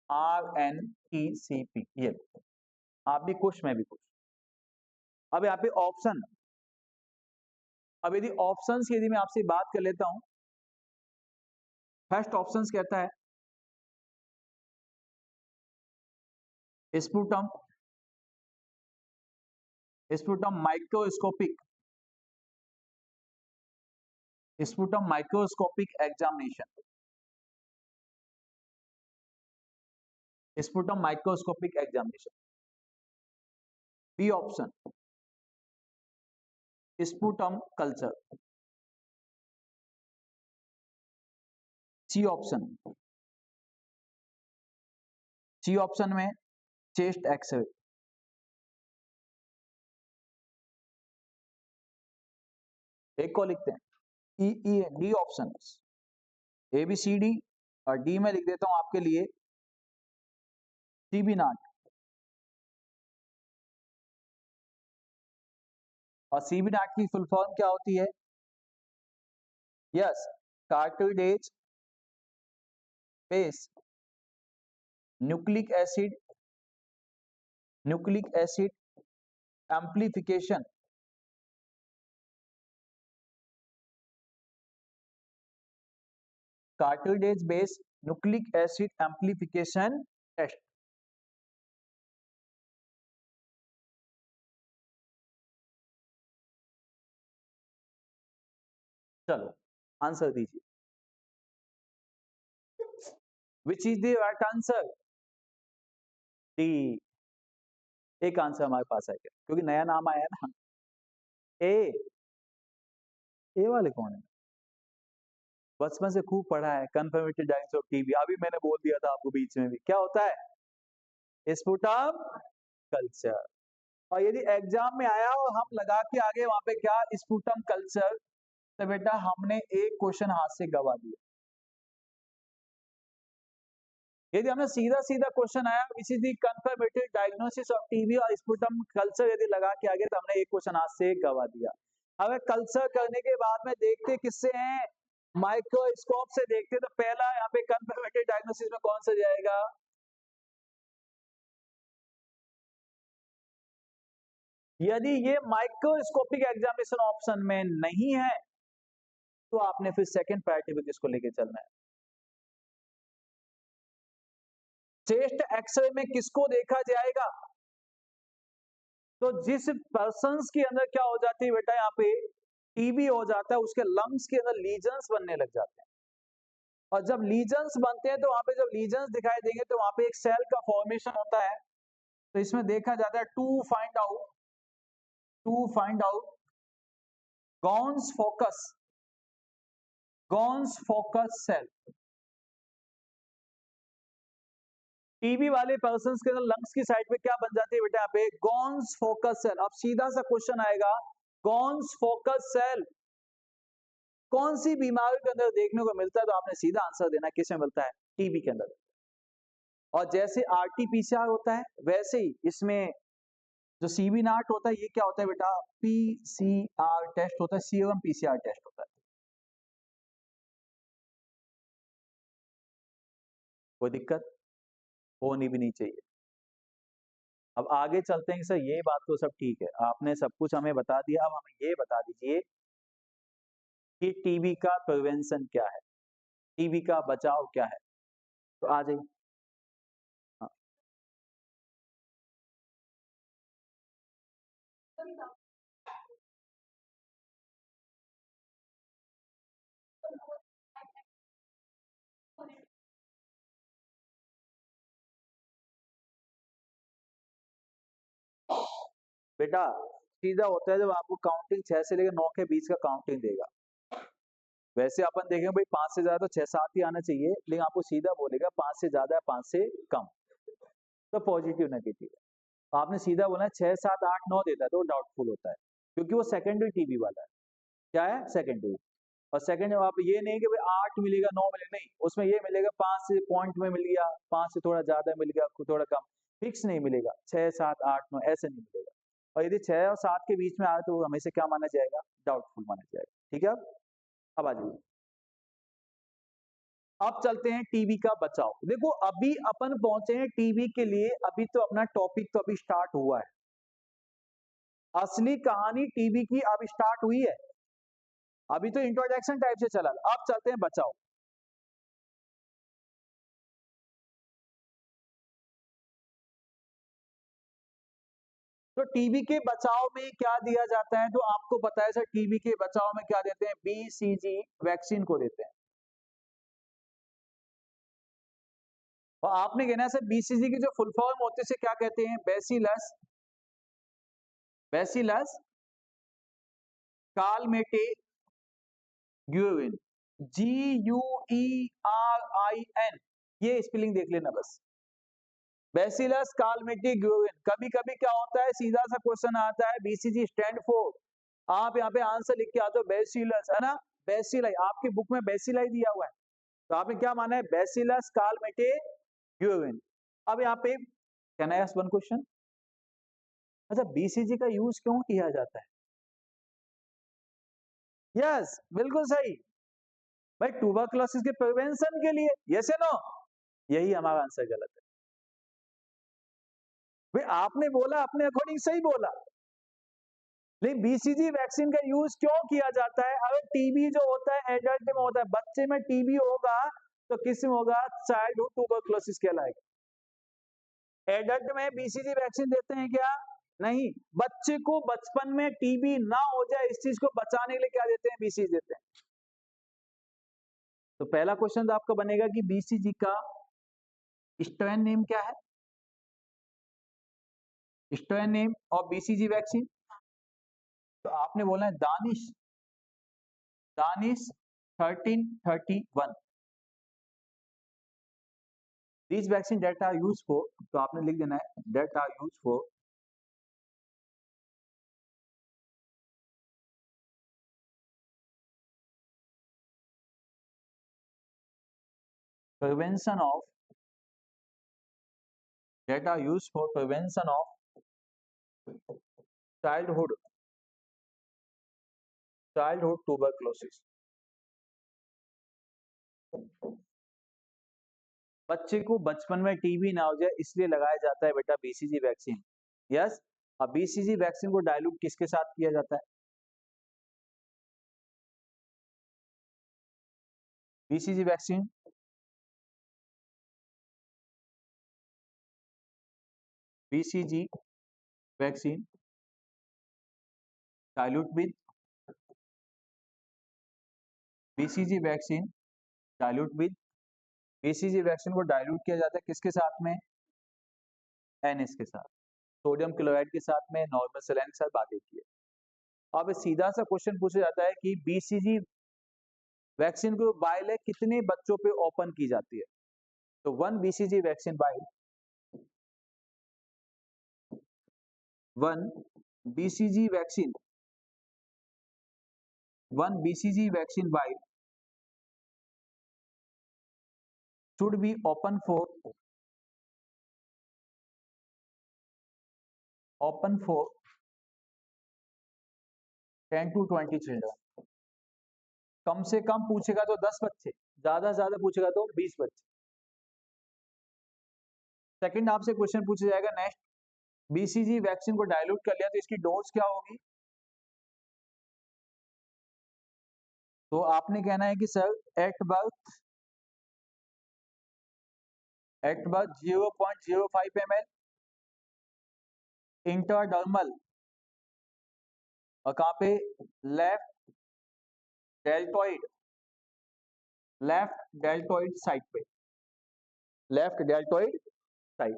RNTCP। ये आप भी खुश, मैं भी खुश। अब यहाँ पे ऑप्शन, अब यदि ऑप्शंस, यदि मैं आपसे बात कर लेता हूं, फर्स्ट ऑप्शंस कहता है sputum, sputum microscopic, sputum microscopic examination, sputum microscopic examination. B option sputum culture. C option, C option में चेस्ट एक्सरे। एक को लिखते हैं ई, डी ऑप्शन, ABCD, और डी में लिख देता हूं आपके लिए CB नाट। और CB नाट की फुल फॉर्म क्या होती है, yes, cartilage base nucleic acid, nucleic acid amplification, cartilage base nucleic acid amplification test. चलो आंसर दीजिए, which is the right answer, D. एक आंसर हमारे पास है क्या, क्योंकि नया नाम आया है ना। ए, ए वाले कौन है, बचपन से खूब पढ़ा है, कंफर्मेटरी डायग्नोसिस ऑफ टीबी। अभी मैंने बोल दिया था आपको बीच में भी, क्या होता है, स्पुटम कल्चर। और यदि एग्जाम में आया और हम लगा के आगे वहां पे क्या, स्पुटम कल्चर, तो बेटा हमने एक क्वेश्चन हाथ से गवा दिया। यदि हमें सीधा सीधा क्वेश्चन आया विच is the confirmative diagnosis of TB और स्पुटम कल्चर यदि लगा के आगे तो हमने एक क्वेश्चन आज से गवा दिया। अगर कल्चर करने के बाद में देखते किससे हैं, माइक्रोस्कोप से देखते, तो पहला यहाँ पे कंफर्मेटिव डायग्नोसिस में कौन सा जाएगा, यदि ये माइक्रोस्कोपिक एग्जामिनेशन ऑप्शन में नहीं है तो आपने फिर सेकंड प्रायोरिटी पे किसको लेके चलना है। चेस्ट एक्सरे में किसको देखा जाएगा, तो जिस पर्सन्स के अंदर क्या हो जाती है बेटा, यहाँ पे टीबी हो जाता है, उसके लंग्स के अंदर लीजन्स बनने लग जाते हैं, और जब लीजन्स बनते हैं तो वहां पे जब लीजन्स दिखाई देंगे तो वहां पे एक सेल का फॉर्मेशन होता है। तो इसमें देखा जाता है to find out Ghon's focus cell. TB वाले पर्सन्स के अंदर लंग्स की साइड पे क्या बन जाती है बेटा, यहाँ पे गॉन्स फोकस सेल। अब सीधा सा क्वेश्चन आएगा, गॉन्स फोकस सेल कौन सी बीमारी के अंदर देखने को मिलता है, तो आपने सीधा आंसर देना किस में मिलता है, टीबी के अंदर। और जैसे आरटीपीसीआर होता है वैसे ही इसमें जो सीबी नाट होता है, ये क्या होता है बेटा, पीसीआर टेस्ट होता है, सीरम पीसीआर टेस्ट होता है। कोई दिक्कत होनी भी नहीं चाहिए। अब आगे चलते हैं सर, ये बात तो सब ठीक है, आपने सब कुछ हमें बता दिया, अब हमें ये बता दीजिए कि टीबी का प्रिवेंशन क्या है, टीबी का बचाव क्या है। तो आ जाइए। हाँ। बेटा सीधा होता है जब आपको काउंटिंग 6 से लेकर 9 के बीच का काउंटिंग देगा। वैसे अपन देखेंगे भाई 5 से ज्यादा तो 6-7 ही आना चाहिए, लेकिन आपको सीधा बोलेगा 5 से ज्यादा है 5 से कम, तो पॉजिटिव नेगेटिव है। आपने सीधा बोला 6 7 8 9 देता है तो डाउटफुल होता है, क्योंकि वो सेकेंडरी टीबी वाला है। क्या है, सेकेंडरी। और सेकंड आप ये नहीं कि भाई 8 मिलेगा 9 मिलेगा, नहीं, उसमें ये मिलेगा 5 से पॉइंट में मिल गया, 5 से थोड़ा ज्यादा मिल गया, थोड़ा कम, फिक्स नहीं मिलेगा, 6 7 8 9 ऐसे नहीं मिलेगा। और यदि 6 और 7 के बीच में आए तो हमेशा क्या माना जाएगा, डाउटफुल माना जाएगा। ठीक है, अब आ जाइए, अब चलते हैं टीबी का बचाव। देखो अभी अपन पहुंचे हैं टीबी के लिए, अभी तो अपना टॉपिक तो अभी स्टार्ट हुआ है, असली कहानी टीबी की अब स्टार्ट हुई है, अभी तो इंट्रोडक्शन टाइप से चला। अब चलते हैं बचाव। तो टीबी के बचाव में क्या दिया जाता है, तो आपको पता है सर, टीबी के बचाव में क्या देते हैं, बीसीजी वैक्सीन को देते हैं। और आपने कहना है सर बीसीजी की जो फुल फॉर्म होती है उसे क्या कहते हैं, बैसिलस कालमेटे ग्यूविन, GUERIN, ये स्पेलिंग देख लेना बस, बैसिलस कालमेटी ग्यूविन। कभी कभी क्या होता है, सीधा सा क्वेश्चन आता है बीसीजी स्टैंड फॉर, आप यहाँ पे आंसर लिख के आते हो बैसिलस, है ना, बैसिलाई, आपकी बुक में बैसिलाई दिया हुआ है, तो आपने क्या माना है, बैसिलस कालमेटे ग्यूविन। अब यहाँ पे can I ask one question, अच्छा बीसीजी का यूज क्यों किया जाता है, यस बिल्कुल सही भाई, ट्यूबरकुलोसिस के प्रिवेंशन के लिए, यस या नो, यही हमारा आंसर गलत है भाई, आपने बोला अपने अकॉर्डिंग सही बोला, लेकिन बीसीजी वैक्सीन का यूज क्यों किया जाता है, अगर टीबी जो होता है एडल्ट में होता है, बच्चे में टीबी होगा तो किस में होगा, चाइल्डहुड ट्यूबरकुलोसिस कहलाएगा। एडल्ट में बीसीजी वैक्सीन देते हैं क्या, नहीं, बच्चे को बचपन में टीबी ना हो जाए इस चीज को बचाने के लिए क्या देते हैं, बीसीजी देते हैं। तो पहला क्वेश्चन तो आपका बनेगा कि बीसीजी का स्ट्रेन नेम क्या है, strain name of BCG vaccine, तो आपने बोला है Danish 1331। These vaccine that are used for, तो आपने लिख देना है that are used for prevention of that are used for prevention of childhood tuberculosis। बच्चे को बचपन में टीबी ना हो जाए इसलिए लगाया जाता है बेटा बीसीजी वैक्सीन। यस, अब बीसीजी वैक्सीन को डाइल्यूट किसके साथ किया जाता है? BCG vaccine BCG vaccine dilute with BCG vaccine dilute with BCG vaccine को डाइल्यूट किया जाता है किसके साथ में? एनएस के साथ, सोडियम क्लोराइड के साथ में, नॉर्मल सलाइन के साथ बात एक ही है। अब सीधा सा क्वेश्चन पूछा जाता है कि बीसीजी वैक्सीन को बाइल है कितने बच्चों पे ओपन की जाती है? तो 1 BCG vaccine vial 1 BCG vaccine 1 BCG vaccine vial should be open for 10 to 20 children. कम से कम पूछेगा तो 10 बच्चे, ज्यादा से ज्यादा पूछेगा तो 20 बच्चे। सेकंड आपसे क्वेश्चन पूछा जाएगा नेक्स्ट, बीसीजी वैक्सीन को डाइल्यूट कर लिया तो इसकी डोज क्या होगी? तो आपने कहना है कि सर एट बर्थ 0.05 ml इंटरडर्मल और कहां पे? लेफ्ट डेल्टोइड साइड पे, लेफ्ट डेल्टोइड साइड।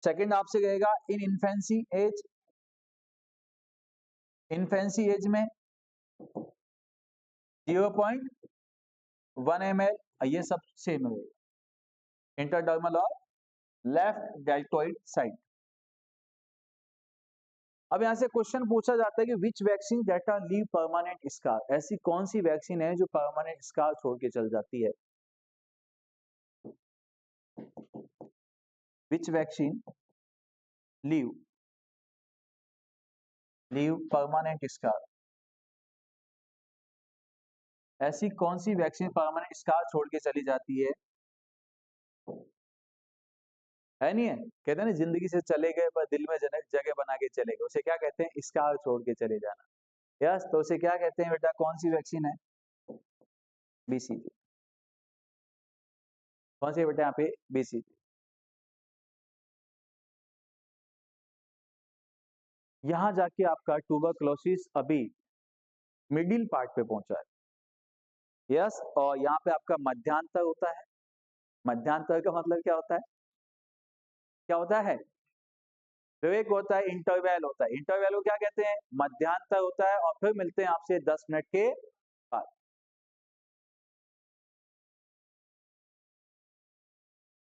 सेकंड आपसे कहेगा इन इन्फेंसी एज में 0.1 ml, ये सब सेम है, इंटरडर्मल और लेफ्ट डेल्टोइड साइड। अब यहां से क्वेश्चन पूछा जाता है कि which vaccine that are leave permanent scar, ऐसी कौन सी वैक्सीन है जो परमानेंट स्कार छोड़ के चल जाती है? विच वैक्सीन लीव परमानेंट स्कार, ऐसी कौन सी वैक्सीन परमानेंट स्कार छोड़ के चली जाती है? नहीं है, कहते हैं ना जिंदगी से चले गए पर दिल में जगह बना के चले गए, उसे क्या कहते हैं? स्कार छोड़ के चले जाना। यस, तो उसे क्या कहते हैं बेटा? कौन सी वैक्सीन है? बीसीजी। कौन सी बेटा यहाँ पे? बीसीजी। यहां जाके आपका ट्यूबरक्लोसिस अभी मिडिल पार्ट पे पहुंचा है। यस, और यहाँ पे आपका मध्यांतर होता है। मध्यांतर का मतलब क्या होता है? क्या होता है? ब्रेक होता है, इंटरवल होता है। इंटरवल को क्या कहते हैं? मध्यांतर होता है। और फिर मिलते हैं आपसे 10 मिनट के बाद।